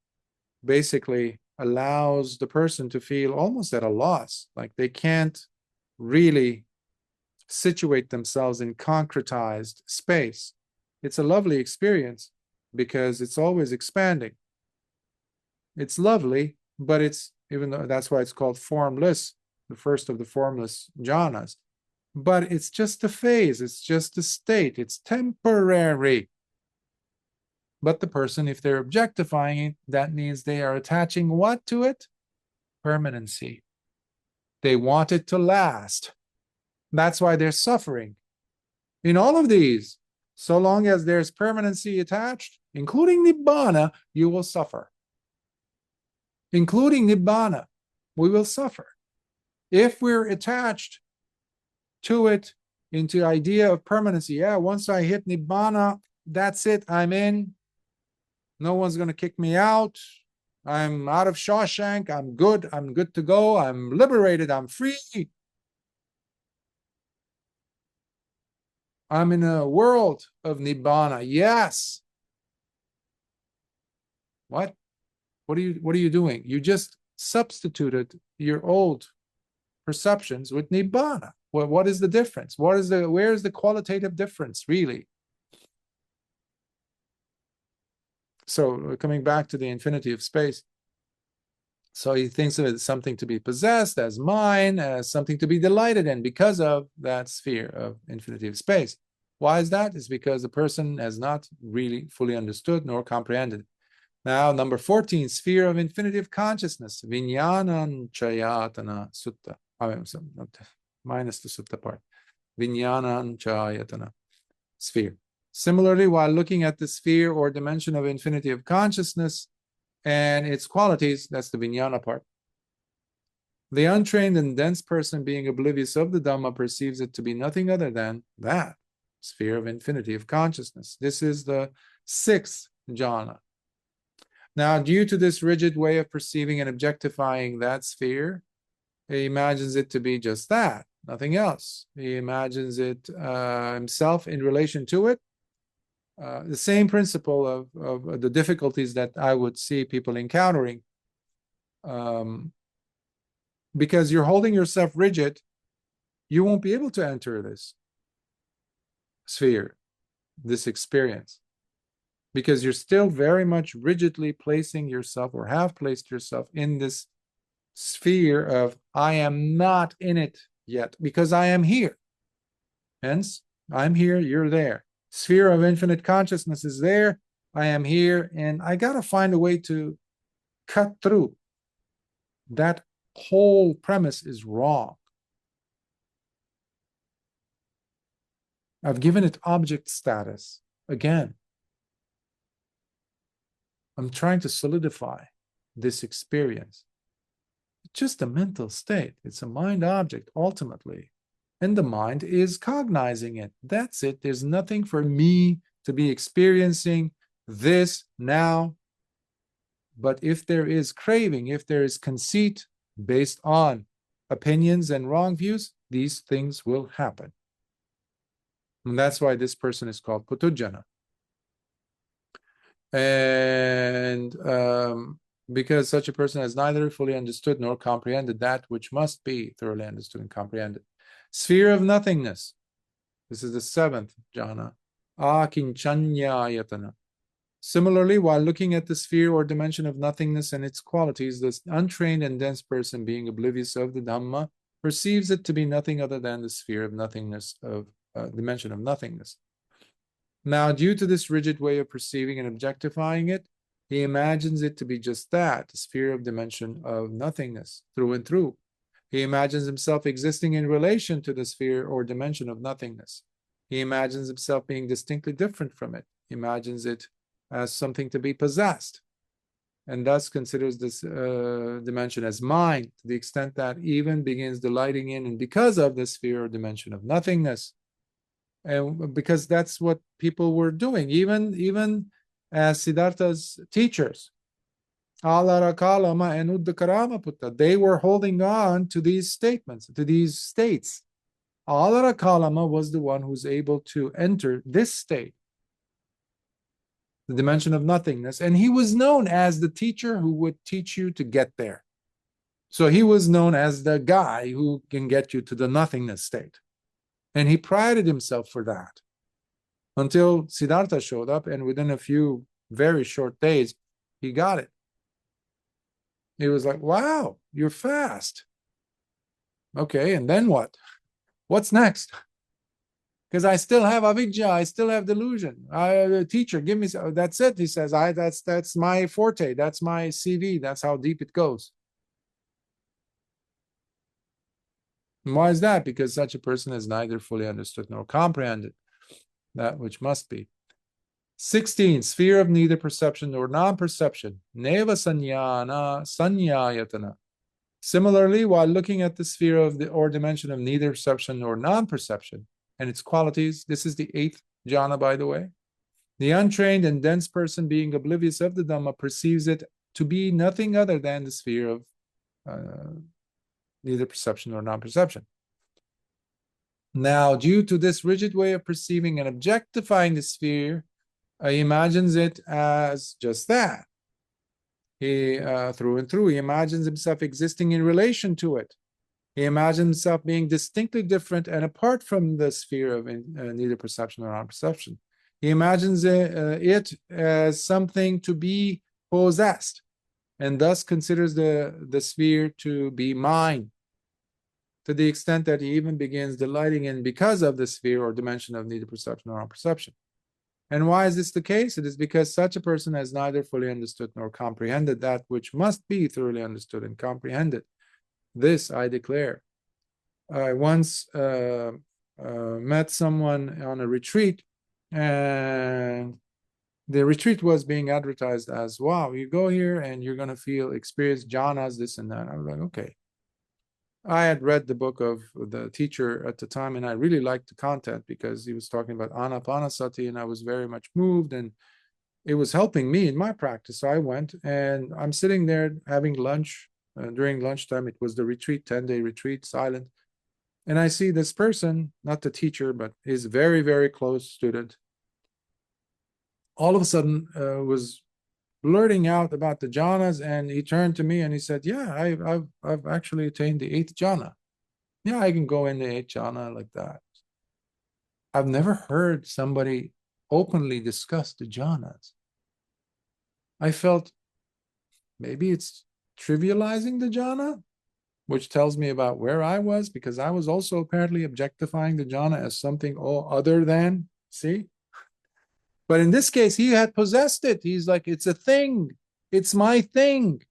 A: basically allows the person to feel almost at a loss, like they can't really situate themselves in concretized space. It's a lovely experience because it's always expanding. It's lovely, but it's, even though that's why it's called formless, the first of the formless jhanas, but it's just a phase, it's just a state, it's temporary. But the person, if they're objectifying it, that means they are attaching what to it? Permanency. They want it to last. That's why they're suffering. In all of these, so long as there's permanency attached, including Nibbāna, you will suffer. Including Nibbāna, we will suffer. If we're attached to it, into the idea of permanency, once I hit Nibbāna, that's it, I'm in. No one's going to kick me out. I'm out of Shawshank. I'm good to go. I'm liberated. I'm free. I'm in a world of Nibbāna. Yes. What? What are you doing? You just substituted your old perceptions with Nibbāna. What is the difference? Where is the qualitative difference, really? So coming back to the infinity of space. So he thinks of it as something to be possessed, as mine, as something to be delighted in because of that sphere of infinity of space. Why is that? It's because the person has not really fully understood nor comprehended. Now, number 14, sphere of infinity of consciousness, Vijnanachayatana Sutta. Minus the Sutta part. Vijnanachayatana sphere. Similarly, while looking at the sphere or dimension of infinity of consciousness, and its qualities, that's the vijnana part. The untrained and dense person, being oblivious of the Dhamma, perceives it to be nothing other than that sphere of infinity of consciousness. This is the 6th jhana. Now, due to this rigid way of perceiving and objectifying that sphere, he imagines it to be just that, nothing else. He imagines it himself in relation to it. The same principle of the difficulties that I would see people encountering. Because you're holding yourself rigid, you won't be able to enter this sphere, this experience, because you're still very much rigidly placing yourself, or have placed yourself, in this sphere of I am not in it yet because I am here. Hence, I'm here, you're there. Sphere of infinite consciousness is there, I am here, and I got to find a way to cut through. That whole premise is wrong. I've given it object status. Again, I'm trying to solidify this experience. It's just a mental state. It's a mind object, ultimately. And the mind is cognizing it. That's it. There's nothing for me to be experiencing this now. But if there is craving, if there is conceit based on opinions and wrong views, these things will happen. And that's why this person is called puthujjana. And because such a person has neither fully understood nor comprehended that which must be thoroughly understood and comprehended. Sphere of nothingness. This is the 7th jhana. Akinchanyayatana. Similarly, while looking at the sphere or dimension of nothingness and its qualities, this untrained and dense person, being oblivious of the Dhamma, perceives it to be nothing other than the sphere of nothingness, of dimension of nothingness. Now, due to this rigid way of perceiving and objectifying it, he imagines it to be just that, the sphere of dimension of nothingness, through and through. He imagines himself existing in relation to the sphere or dimension of nothingness. He imagines himself being distinctly different from it. He imagines it as something to be possessed, and thus considers this dimension as mine, to the extent that even begins delighting in and because of the sphere or dimension of nothingness. And because that's what people were doing, even as Siddhartha's teachers, Alarakalama and Uddhakarama, they were holding on to these statements, to these states. Alarakalama was the one who's able to enter this state, the dimension of nothingness, and he was known as the teacher who would teach you to get there. So he was known as the guy who can get you to the nothingness state. And he prided himself for that until Siddhartha showed up, and within a few very short days, he got it. He was like, wow, you're fast. Okay, and then what? What's next? Because I still have avidya, I still have delusion. Teacher, give me, that's it. He says, that's my forte, that's my CV, that's how deep it goes. And why is that? Because such a person has neither fully understood nor comprehended that which must be. 16, sphere of neither perception nor non-perception. Neva sanyana sanyayatana. Similarly, while looking at the sphere of the or dimension of neither perception nor non-perception and its qualities, this is the 8th jhana, by the way. The untrained and dense person, being oblivious of the Dhamma, perceives it to be nothing other than the sphere of neither perception nor non-perception. Now, due to this rigid way of perceiving and objectifying the sphere, he imagines it as just that. He, through and through, he imagines himself existing in relation to it. He imagines himself being distinctly different and apart from the sphere of neither perception or non-perception. He imagines it as something to be possessed, and thus considers the sphere to be mine, to the extent that he even begins delighting in because of the sphere or dimension of neither perception nor non-perception. And why is this the case? It is because such a person has neither fully understood nor comprehended that which must be thoroughly understood and comprehended. This I declare. I once met someone on a retreat, and the retreat was being advertised as, wow, you go here and you're going to experience jhanas, this and that. I was like, okay. I had read the book of the teacher at the time, and I really liked the content because he was talking about anapanasati, and I was very much moved, and it was helping me in my practice. So I went, and I'm sitting there having lunch. During lunchtime, it was the retreat, 10-day retreat, silent. And I see this person, not the teacher, but his very, very close student, all of a sudden was blurting out about the jhanas, and he turned to me and he said, yeah, I've actually attained the 8th jhana. Yeah, I can go in the 8th jhana like that. I've never heard somebody openly discuss the jhanas. I felt maybe it's trivializing the jhana, which tells me about where I was, because I was also apparently objectifying the jhana as something other than, see? But in this case, he had possessed it. He's like, it's a thing. It's my thing.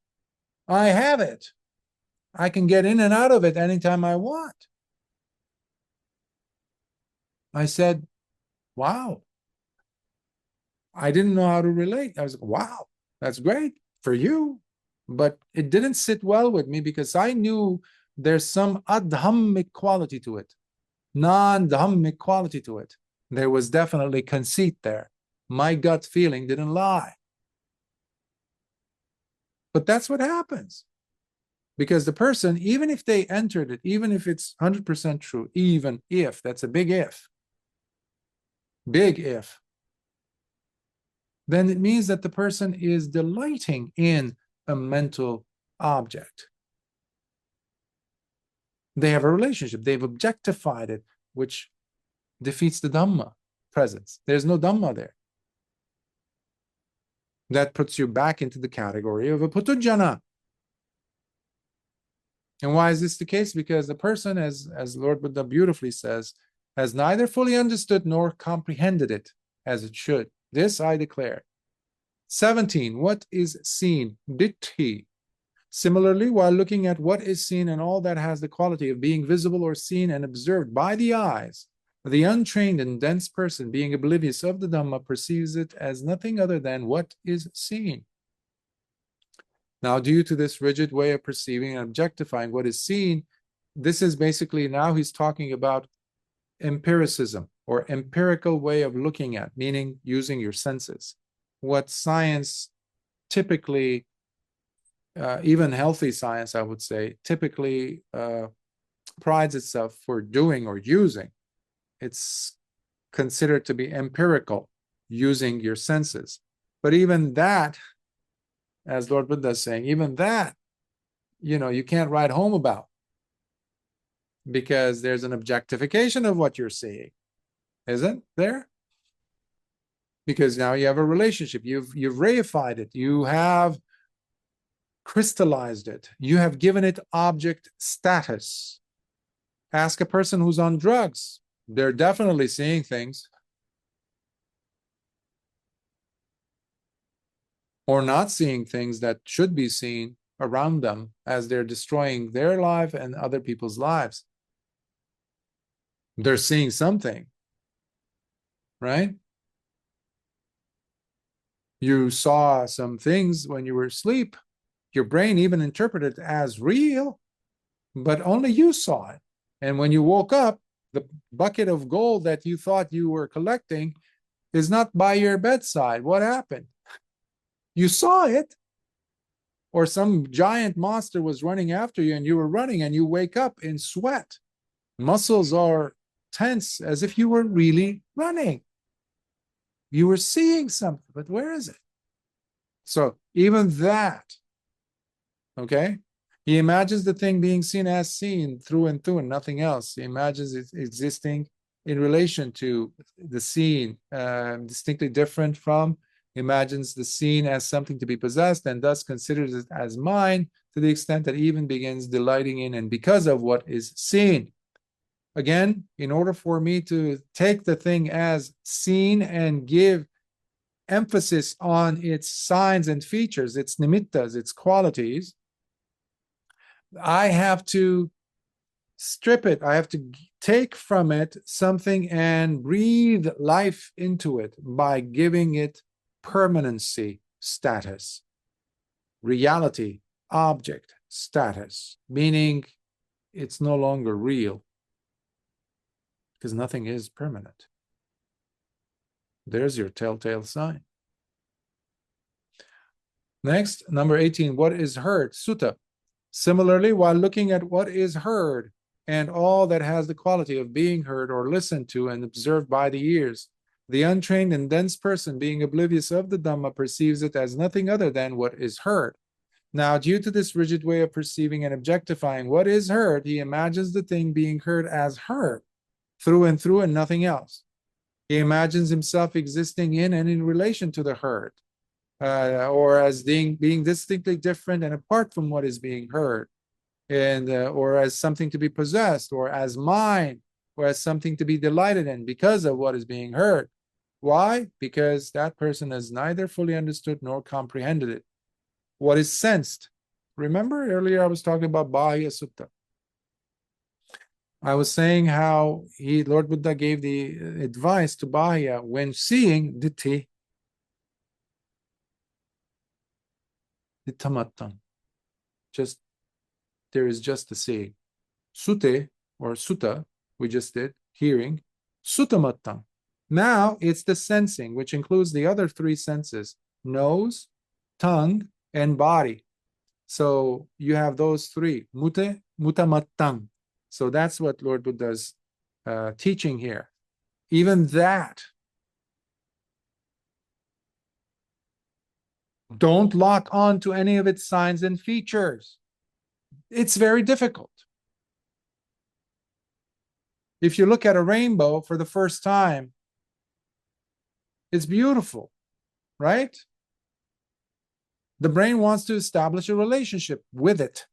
A: I have it. I can get in and out of it anytime I want. I said, wow. I didn't know how to relate. I was like, wow, that's great for you. But it didn't sit well with me because I knew there's some adhammic quality to it, non-dhammic quality to it. There was definitely conceit there. My gut feeling didn't lie. But that's what happens. Because the person, even if they entered it, even if it's 100% true, even if, that's a big if, then it means that the person is delighting in a mental object. They have a relationship. They've objectified it, which defeats the Dhamma presence. There's no Dhamma there. That puts you back into the category of a puthujjana. And why is this the case? Because the person, as Lord Buddha beautifully says, has neither fully understood nor comprehended it as it should. This I declare. 17. What is seen? Ditthi. Similarly, while looking at what is seen and all that has the quality of being visible or seen and observed by the eyes, the untrained and dense person, being oblivious of the Dhamma, perceives it as nothing other than what is seen. Now, due to this rigid way of perceiving and objectifying what is seen, this is basically, now he's talking about empiricism or empirical way of looking at, meaning using your senses. What science typically, even healthy science, I would say, typically prides itself for doing or using. It's considered to be empirical, using your senses. But even that, as Lord Buddha is saying, even that, you can't write home about, because there's an objectification of what you're seeing, isn't there? Because now you have a relationship, you've reified it, you have crystallized it, you have given it object status. Ask a person who's on drugs, they're definitely seeing things. Or not seeing things that should be seen around them as they're destroying their life and other people's lives. They're seeing something, right? You saw some things when you were asleep. Your brain even interpreted it as real, but only you saw it. And when you woke up, the bucket of gold that you thought you were collecting is not by your bedside. What happened? You saw it, or some giant monster was running after you and you were running and you wake up in sweat. Muscles are tense as if you were really running. You were seeing something, but where is it? So even that, okay? He imagines the thing being seen as seen through and through and nothing else. He imagines it existing in relation to the seen, distinctly different from, imagines the seen as something to be possessed and thus considers it as mine, to the extent that he even begins delighting in and because of what is seen. Again, in order for me to take the thing as seen and give emphasis on its signs and features, its nimittas, its qualities, I have to strip it. I have to take from it something and breathe life into it by giving it permanency status, reality, object status, meaning it's no longer real because nothing is permanent. There's your telltale sign. Next, number 18, what is heard? Sutta. Similarly, while looking at what is heard and all that has the quality of being heard or listened to and observed by the ears, the untrained and dense person, being oblivious of the Dhamma, perceives it as nothing other than what is heard. Now, due to this rigid way of perceiving and objectifying what is heard, he imagines the thing being heard as heard, through and nothing else. He imagines himself existing in and in relation to the heard, or as being distinctly different and apart from what is being heard, and or as something to be possessed, or as mine, or as something to be delighted in because of what is being heard. Why? Because that person has neither fully understood nor comprehended it. What is sensed? Remember earlier I was talking about Bahaya Sutta. I was saying how Lord Buddha gave the advice to Bahaya when seeing Ditti, Dittamattang. Just there is just the seeing. Sute or Sutta, we just did, hearing, Suttamattang. Now it's the sensing, which includes the other three senses, nose, tongue, and body. So you have those three, mute, mutamattang. So that's what Lord Buddha's teaching here. Even that, don't lock on to any of its signs and features. It's very difficult. If you look at a rainbow for the first time, it's beautiful, right? The brain wants to establish a relationship with it.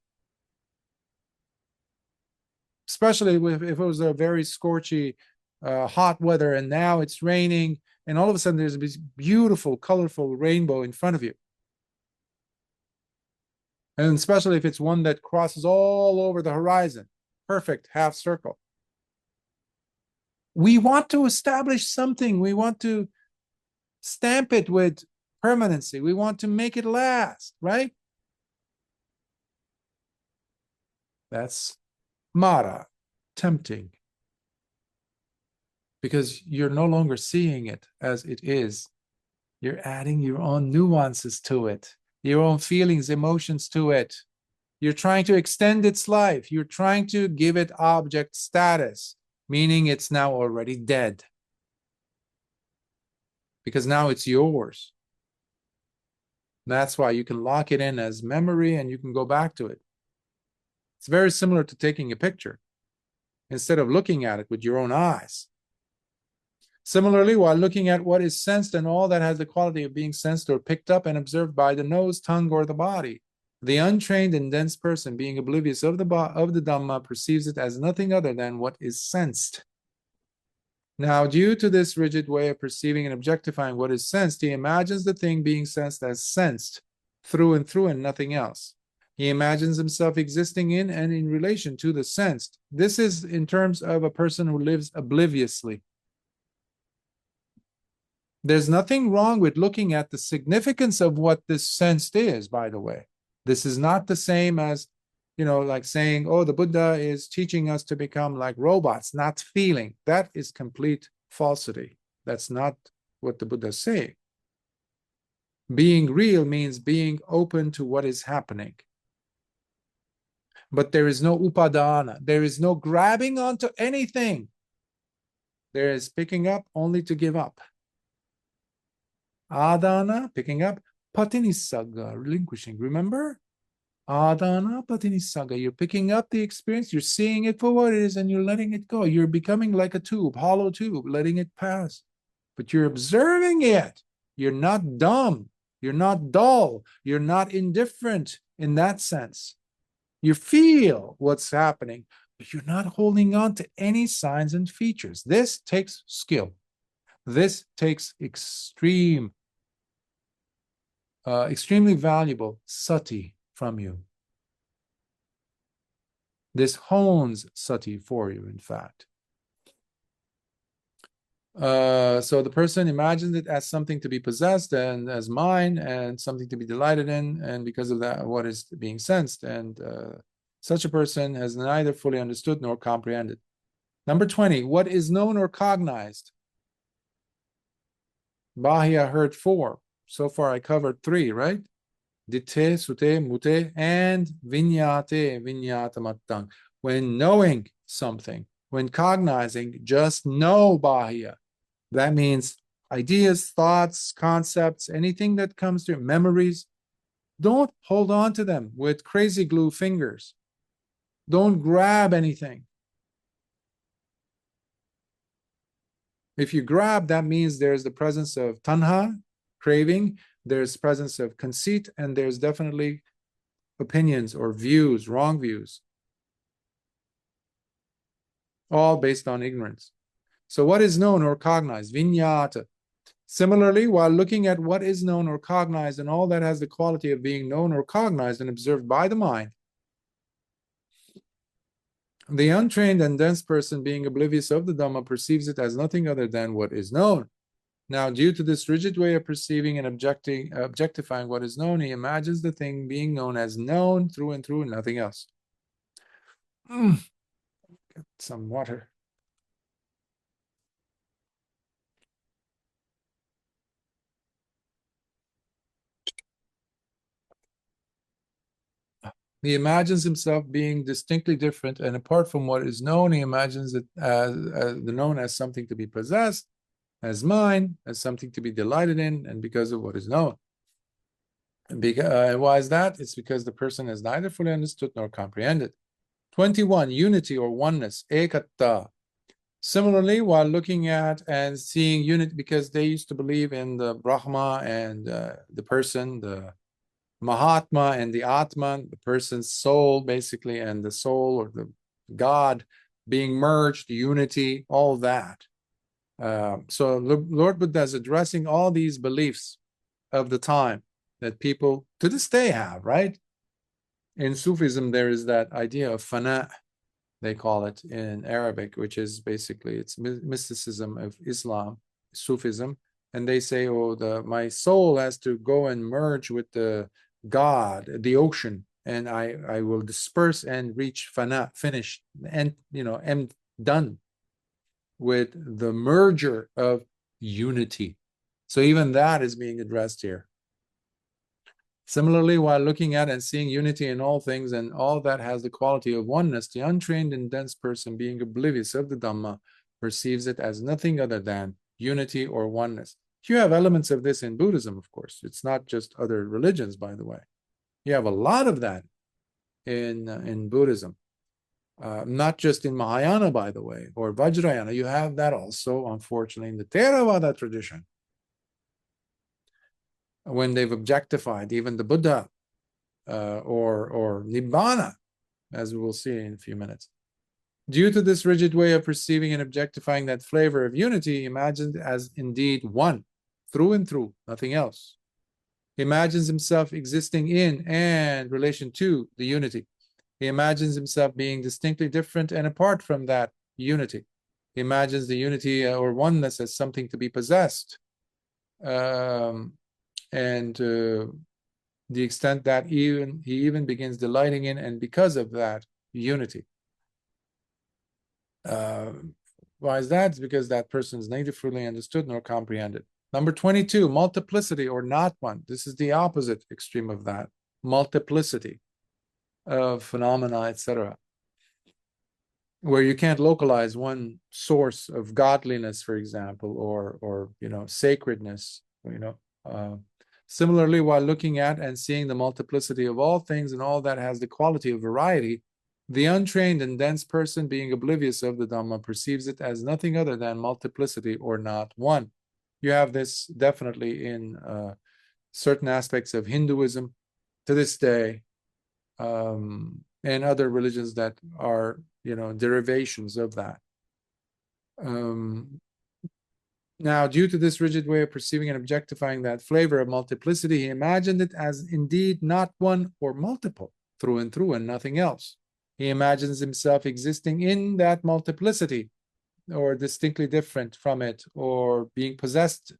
A: Especially if it was a very scorchy, hot weather, and now it's raining, and all of a sudden there's this beautiful, colorful rainbow in front of you. And especially if it's one that crosses all over the horizon. Perfect half circle. We want to establish something. We want to stamp it with permanency. We want to make it last, right? That's Mara, tempting. Because you're no longer seeing it as it is. You're adding your own nuances to it, your own feelings, emotions to it. You're trying to extend its life. You're trying to give it object status, meaning it's now already dead. Because now it's yours. That's why you can lock it in as memory and you can go back to it. It's very similar to taking a picture instead of looking at it with your own eyes. Similarly, while looking at what is sensed and all that has the quality of being sensed or picked up and observed by the nose, tongue, or the body, the untrained and dense person, being oblivious of the Dhamma, perceives it as nothing other than what is sensed. Now, due to this rigid way of perceiving and objectifying what is sensed, he imagines the thing being sensed as sensed, through and nothing else. He imagines himself existing in and in relation to the sensed. This is in terms of a person who lives obliviously. There's nothing wrong with looking at the significance of what this sensed is, by the way. This is not the same as, like saying, oh, the Buddha is teaching us to become like robots, not feeling. That is complete falsity. That's not what the Buddha is saying. Being real means being open to what is happening. But there is no upadana. There is no grabbing onto anything. There is picking up only to give up. Adana, picking up. Patinissaga, relinquishing. Remember? Adana, patinissaga. You're picking up the experience. You're seeing it for what it is and you're letting it go. You're becoming like a tube, hollow tube, letting it pass. But you're observing it. You're not dumb. You're not dull. You're not indifferent in that sense. You feel what's happening, but you're not holding on to any signs and features. This takes skill. This takes extremely valuable sati from you. This hones sati for you, in fact. So the person imagines it as something to be possessed and as mine and something to be delighted in, and because of that, what is being sensed. And such a person has neither fully understood nor comprehended. Number 20, what is known or cognized? Bahya heard 4. So far I covered 3, right? Ditte, sute, mute, and vinyate, vinyatamattang. When knowing something, when cognizing, just know Bahya. That means ideas, thoughts, concepts, anything that comes to your memories. Don't hold on to them with crazy glue fingers. Don't grab anything. If you grab, that means there's the presence of tanha, craving, there's presence of conceit, and there's definitely opinions or views, wrong views, all based on ignorance. So what is known or cognized? Vinyata. Similarly, while looking at what is known or cognized and all that has the quality of being known or cognized and observed by the mind, the untrained and dense person, being oblivious of the Dhamma, perceives it as nothing other than what is known. Now, due to this rigid way of perceiving and objectifying what is known, he imagines the thing being known as known through and through, and nothing else. Get some water. He imagines himself being distinctly different, and apart from what is known, he imagines it as the known as something to be possessed, as mine, as something to be delighted in, and because of what is known. And why is that? It's because the person has neither fully understood nor comprehended. 21, unity or oneness, ekatta. Similarly, while looking at and seeing unity, because they used to believe in the Brahma and the person, the Mahatma and the Atman, the person's soul, basically, and the soul or the God being merged, unity, all that. So Lord Buddha is addressing all these beliefs of the time that people to this day have, right? In Sufism, there is that idea of fana, they call it in Arabic, which is basically it's mysticism of Islam, Sufism, and they say, oh, my soul has to go and merge with the God, the ocean, and I will disperse and reach fana, finished, and am done with the merger of unity. So even that is being addressed here. Similarly, while looking at and seeing unity in all things, and all that has the quality of oneness, the untrained and dense person, being oblivious of the Dhamma, perceives it as nothing other than unity or oneness. You have elements of this in Buddhism, of course. It's not just other religions, by the way. You have a lot of that in Buddhism. Not just in Mahayana, by the way, or Vajrayana. You have that also, unfortunately, in the Theravada tradition, when they've objectified even the Buddha or Nibbāna, as we will see in a few minutes. Due to this rigid way of perceiving and objectifying that flavor of unity, imagined as indeed one, through and through, nothing else. He imagines himself existing in and relation to the unity. He imagines himself being distinctly different and apart from that unity. He imagines the unity or oneness as something to be possessed. And to the extent that he even begins delighting in, and because of that, unity. Why is that? It's because that person is neither fully understood nor comprehended. Number 22, multiplicity or not one. This is the opposite extreme of that. Multiplicity of phenomena, etc., where you can't localize one source of godliness, for example, or sacredness. Similarly, while looking at and seeing the multiplicity of all things and all that has the quality of variety, the untrained and dense person, being oblivious of the Dhamma, perceives it as nothing other than multiplicity or not one. You have this definitely in certain aspects of Hinduism to this day, and other religions that are, derivations of that. Now, due to this rigid way of perceiving and objectifying that flavor of multiplicity, he imagined it as indeed not one or multiple, through and through, and nothing else. He imagines himself existing in that multiplicity, or distinctly different from it, or being possessed,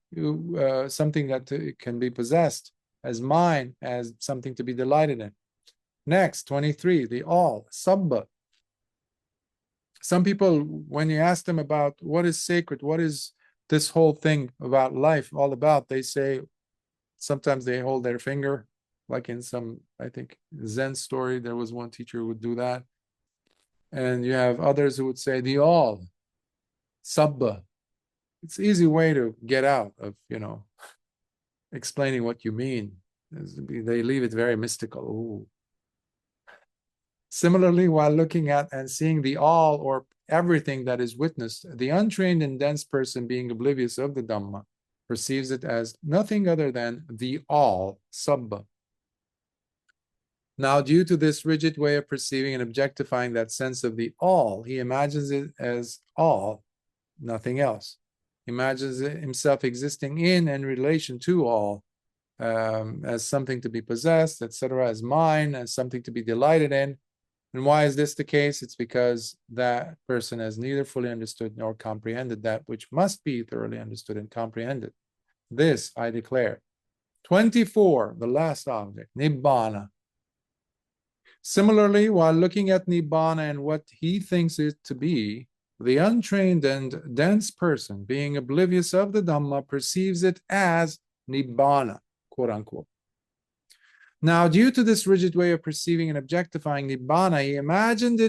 A: something that can be possessed as mine, as something to be delighted in. Next, 23, the all, sabbha. Some people, when you ask them about what is sacred, what is this whole thing about life all about, they say, sometimes they hold their finger, like in some, I think, Zen story, there was one teacher who would do that. And you have others who would say the all, sabbha. It's an easy way to get out of, explaining what you mean. They leave it very mystical. Ooh. Similarly, while looking at and seeing the all or everything that is witnessed, the untrained and dense person, being oblivious of the Dhamma, perceives it as nothing other than the all, sabbha. Now, due to this rigid way of perceiving and objectifying that sense of the all, he imagines it as all, nothing else. He imagines himself existing in and relation to all, as something to be possessed, etc., as mine, as something to be delighted in. And why is this the case? It's because that person has neither fully understood nor comprehended that which must be thoroughly understood and comprehended. This I declare. 24, the last object, Nibbāna. Similarly, while looking at Nibbāna and what he thinks it to be, the untrained and dense person, being oblivious of the Dhamma, perceives it as Nibbāna, quote unquote. Now, due to this rigid way of perceiving and objectifying Nibbāna, he imagines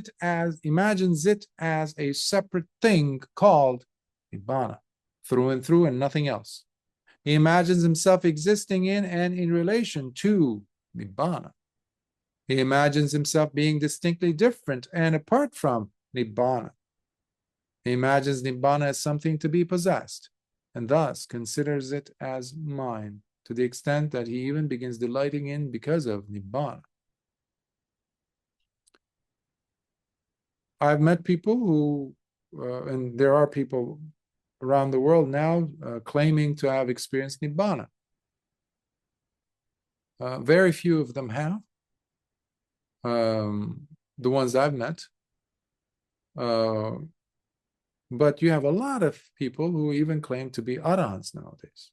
A: it as a separate thing called Nibbāna, through and through and nothing else. He imagines himself existing in and in relation to Nibbāna. He imagines himself being distinctly different and apart from Nibbāna. He imagines Nibbāna as something to be possessed, and thus considers it as mine, to the extent that he even begins delighting in because of Nibbāna. I've met people who, and there are people around the world now claiming to have experienced Nibbāna. Very few of them have. The ones I've met. But you have a lot of people who even claim to be Arahants nowadays.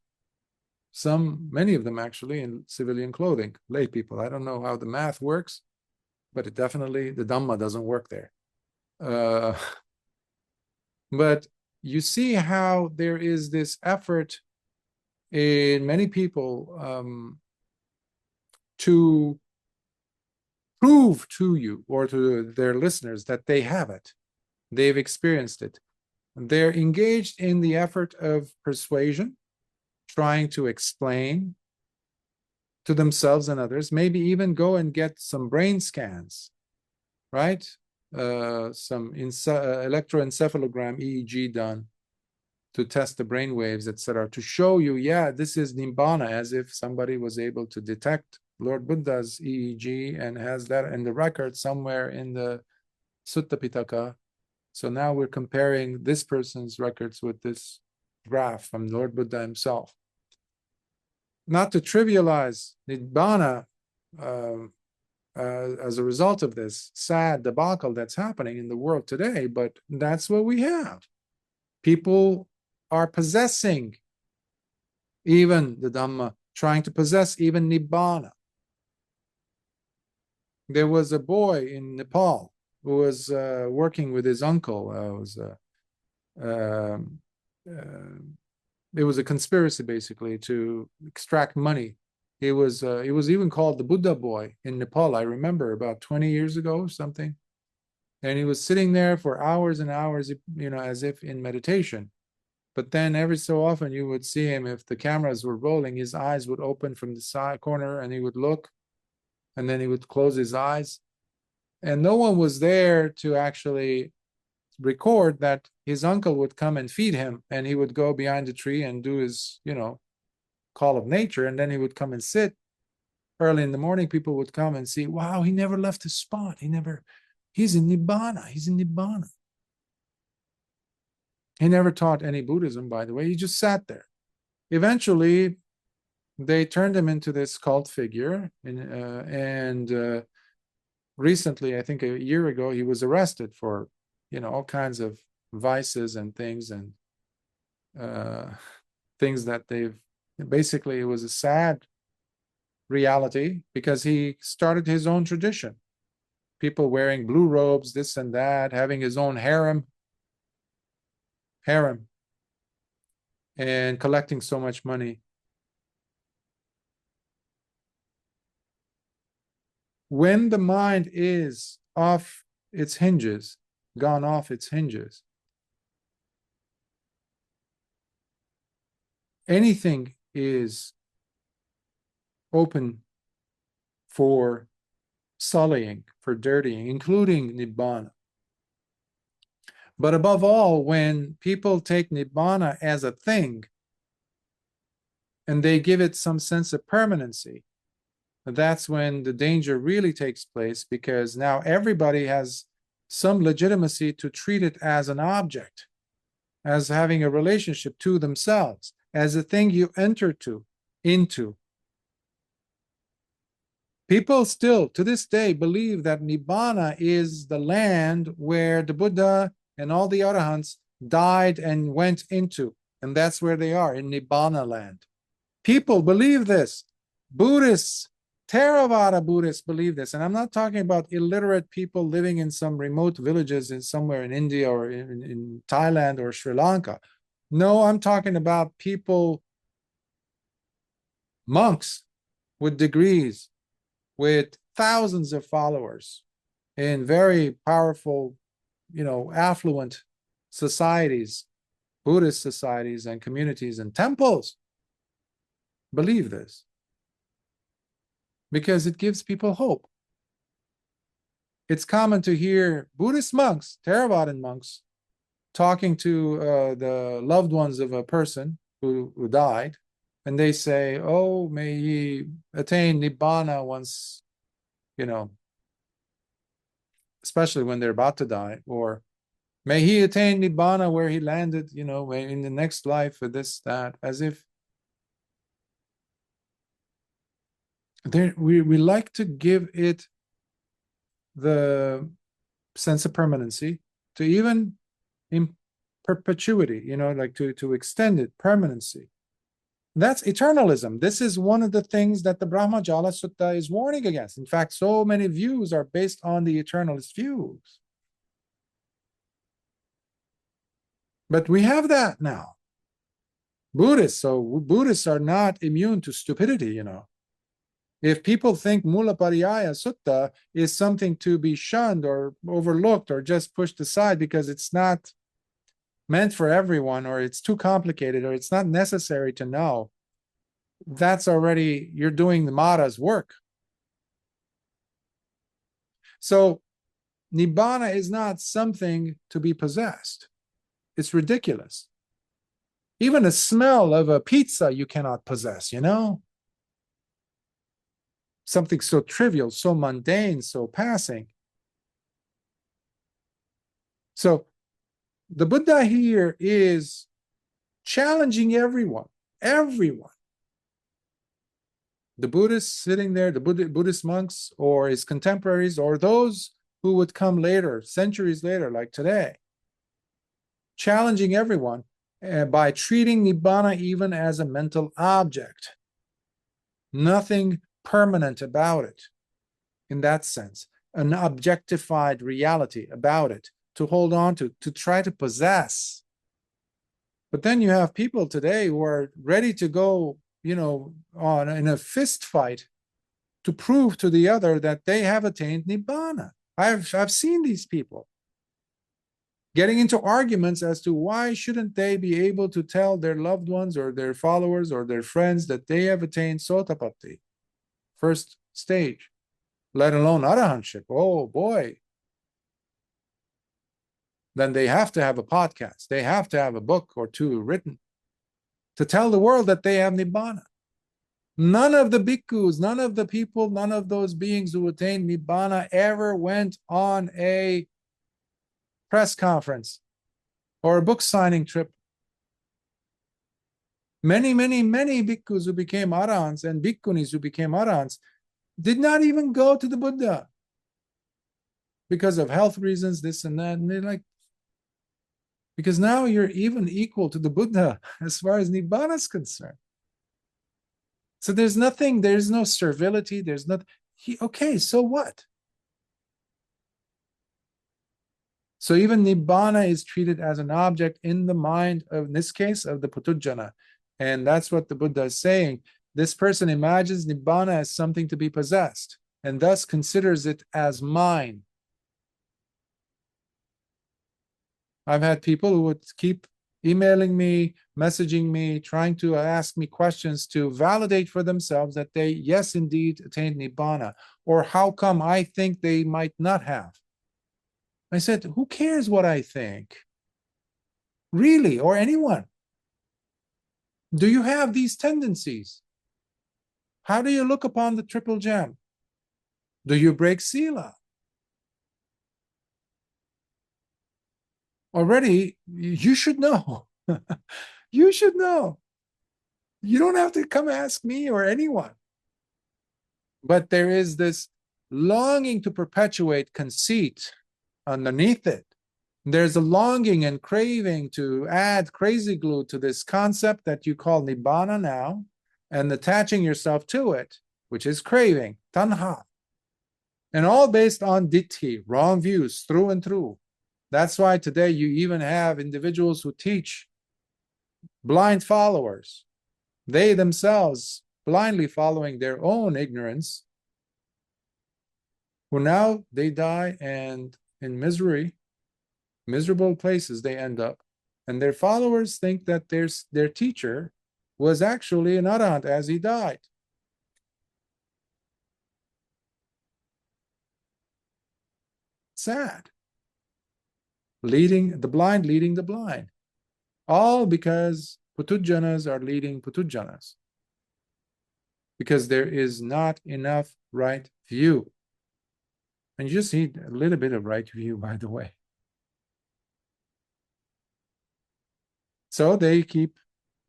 A: Many of them actually in civilian clothing, lay people. I don't know how the math works, but it definitely, the Dhamma doesn't work there. But you see how there is this effort in many people to prove to you or to their listeners that they have it. They've experienced it. They're engaged in the effort of persuasion, trying to explain to themselves and others, maybe even go and get some brain scans, right? Some electroencephalogram, EEG done to test the brain waves, etc., to show you, yeah, this is Nibbāna, as if somebody was able to detect Lord Buddha's EEG and has that in the record somewhere in the Sutta Pitaka. So now we're comparing this person's records with this graph from Lord Buddha himself. Not to trivialize Nibbāna as a result of this sad debacle that's happening in the world today, but that's what we have. People are possessing even the Dhamma, trying to possess even Nibbāna. There was a boy in Nepal who was working with his uncle. It was a conspiracy basically to extract money. He was even called the Buddha boy in Nepal. I remember about 20 years ago or something. And he was sitting there for hours and hours, as if in meditation. But then every so often you would see him, if the cameras were rolling, his eyes would open from the side corner and he would look, and then he would close his eyes. And no one was there to actually record that his uncle would come and feed him, and he would go behind the tree and do his, call of nature, and then he would come and sit. Early in the morning, people would come and see, wow, he never left his spot. He's in Nibbāna. He's in Nibbāna. He never taught any Buddhism, by the way. He just sat there. Eventually, they turned him into this cult figure, and recently, I think a year ago, he was arrested for, all kinds of vices and things, and things that they've basically, it was a sad reality because he started his own tradition. People wearing blue robes, this and that, having his own harem, and collecting so much money. When the mind is off its hinges, gone off its hinges, anything is open for sullying, for dirtying, including Nibbāna. But above all, when people take Nibbāna as a thing and they give it some sense of permanency, that's when the danger really takes place, because now everybody has some legitimacy to treat it as an object, as having a relationship to themselves, as a thing you enter into. People still, to this day, believe that Nibbāna is the land where the Buddha and all the Arahants died and went into, and that's where they are, in Nibbāna land. People believe this. Buddhists, Theravada Buddhists believe this, and I'm not talking about illiterate people living in some remote villages somewhere in India or in Thailand or Sri Lanka. No, I'm talking about people, monks with degrees, with thousands of followers in very powerful, affluent societies, Buddhist societies and communities and temples believe this, because it gives people hope. It's common to hear Buddhist monks, Theravadan monks, talking to the loved ones of a person who died, and they say, oh, may he attain Nibbāna once, especially when they're about to die, or may he attain Nibbāna where he landed, in the next life, or this, that, as if we like to give it the sense of permanency, to even in perpetuity, like to extend it, permanency. That's eternalism. This is one of the things that the Brahmajala Sutta is warning against. In fact, so many views are based on the eternalist views. But we have that now. Buddhists are not immune to stupidity, If people think Mūlapariyāya Sutta is something to be shunned or overlooked or just pushed aside because it's not meant for everyone, or it's too complicated, or it's not necessary to know, that's already, you're doing the Mara's work. So Nibbāna is not something to be possessed. It's ridiculous. Even the smell of a pizza you cannot possess, Something so trivial, so mundane, so passing. So the Buddha here is challenging everyone. The Buddhists sitting there, the Buddhist monks, or his contemporaries, or those who would come later, centuries later, like today, challenging everyone by treating Nibbāna even as a mental object. Nothing permanent about it in that sense, an objectified reality about it, to hold on to try to possess. But then you have people today who are ready to go, in a fist fight to prove to the other that they have attained Nibbāna. I've seen these people getting into arguments as to why shouldn't they be able to tell their loved ones or their followers or their friends that they have attained Sotapatti, first stage, let alone Arahantship. Oh boy. Then they have to have a podcast. They have to have a book or two written to tell the world that they have Nibbāna. None of the bhikkhus, none of the people, none of those beings who attained Nibbāna ever went on a press conference or a book signing trip. Many, many, many bhikkhus who became Arahants and bhikkhunis who became Arahants did not even go to the Buddha because of health reasons, this and that. And they're like, Because now you're even equal to the Buddha as far as Nibbāna is concerned. So there's nothing, there's no servility, there's not, okay, so what? So even Nibbāna is treated as an object in the mind of, in this case, of the puthujjana. And that's what the Buddha is saying. This person imagines Nibbāna as something to be possessed and thus considers it as mine. I've had people who would keep emailing me, messaging me, trying to ask me questions to validate for themselves that they, yes, indeed, attained Nibbāna, or how come I think they might not have. I said, who cares what I think? Really, or anyone? Do you have these tendencies? How do you look upon the triple gem? Do you break sila? Already, you should know. You should know. You don't have to come ask me or anyone. But there is this longing to perpetuate conceit underneath it. There's a longing and craving to add crazy glue to this concept that you call Nibbāna now, and attaching yourself to it, which is craving, tanha. And all based on ditthi, wrong views, through and through. That's why today you even have individuals who teach blind followers. They themselves blindly following their own ignorance, who now they die and in misery, miserable places they end up. And their followers think that their teacher was actually an Arahant as he died. Sad. Leading the blind, leading the blind. All because puthujjanas are leading puthujjanas. Because there is not enough right view. And you just need a little bit of right view, by the way. So they keep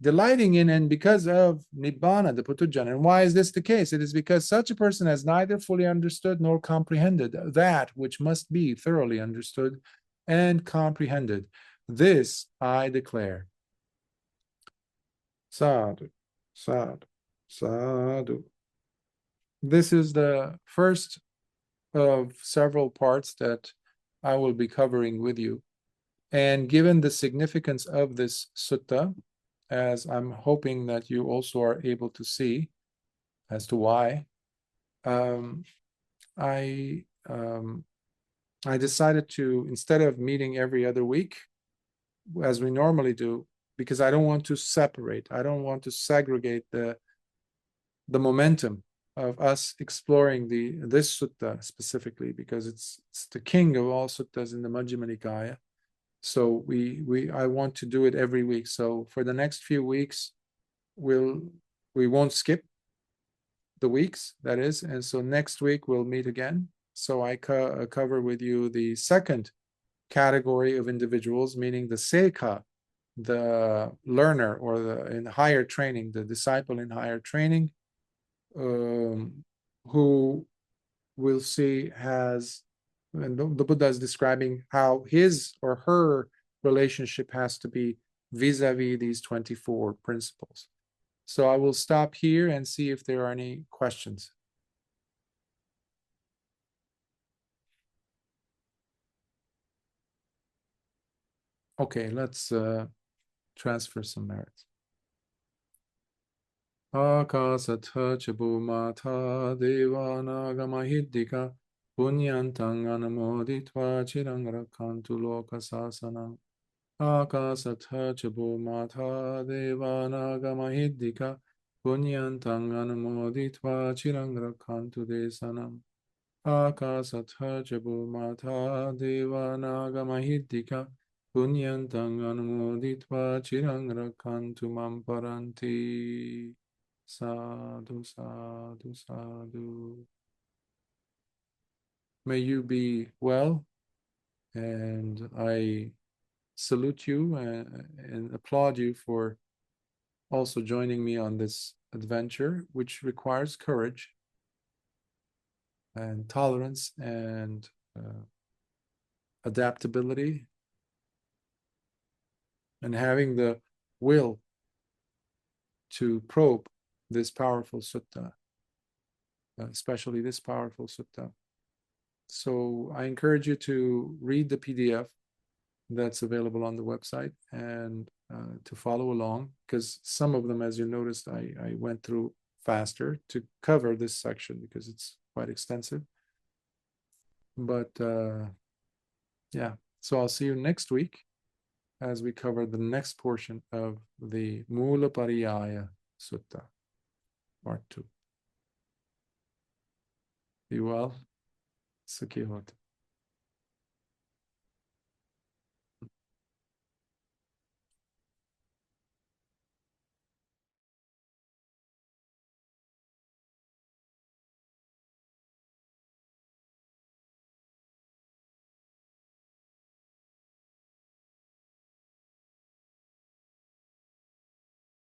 A: delighting in, and because of Nibbāna, the puthujjana. And why is this the case? It is because such a person has neither fully understood nor comprehended that which must be thoroughly understood and comprehended. This I declare. Sadhu, sadhu, sadhu. This is the first of several parts that I will be covering with you. And given the significance of this sutta, as I'm hoping that you also are able to see as to why, I decided to, instead of meeting every other week, as we normally do, because I don't want to separate, I don't want to segregate the momentum of us exploring this sutta specifically, because it's the king of all suttas in the Majjhima Nikāya. So I want to do it every week. So for the next few weeks, we won't skip the weeks, that is. And so next week we'll meet again. So I cover with you the second category of individuals, meaning the Sekha, the learner, or in higher training, the disciple in higher training, who we'll see has, and the Buddha is describing how his or her relationship has to be vis-a-vis these 24 principles. So I will stop here and see if there are any questions. Okay, let's transfer some merits. Akasatha chabumata devanagamahiddhika punyantang anamoditva chirang rakhantu loka sasanam. Akasatha chabumata devanagamahiddhika punyantang anamoditva chirang rakhantu desanam. Akasatha chabumata devanagamahiddhika punyantang anumoditva chirang rakhantu mam paranti. Sadhu, sadhu, sadhu. May you be well, and I salute you and applaud you for also joining me on this adventure, which requires courage and tolerance and adaptability and having the will to probe this powerful sutta, especially this powerful sutta. So I encourage you to read the PDF that's available on the website and to follow along, because some of them, as you noticed, I went through faster to cover this section because it's quite extensive. But yeah, so I'll see you next week as we cover the next portion of the Mūlapariyāya Sutta, part 2. Be well. Sukhi hota.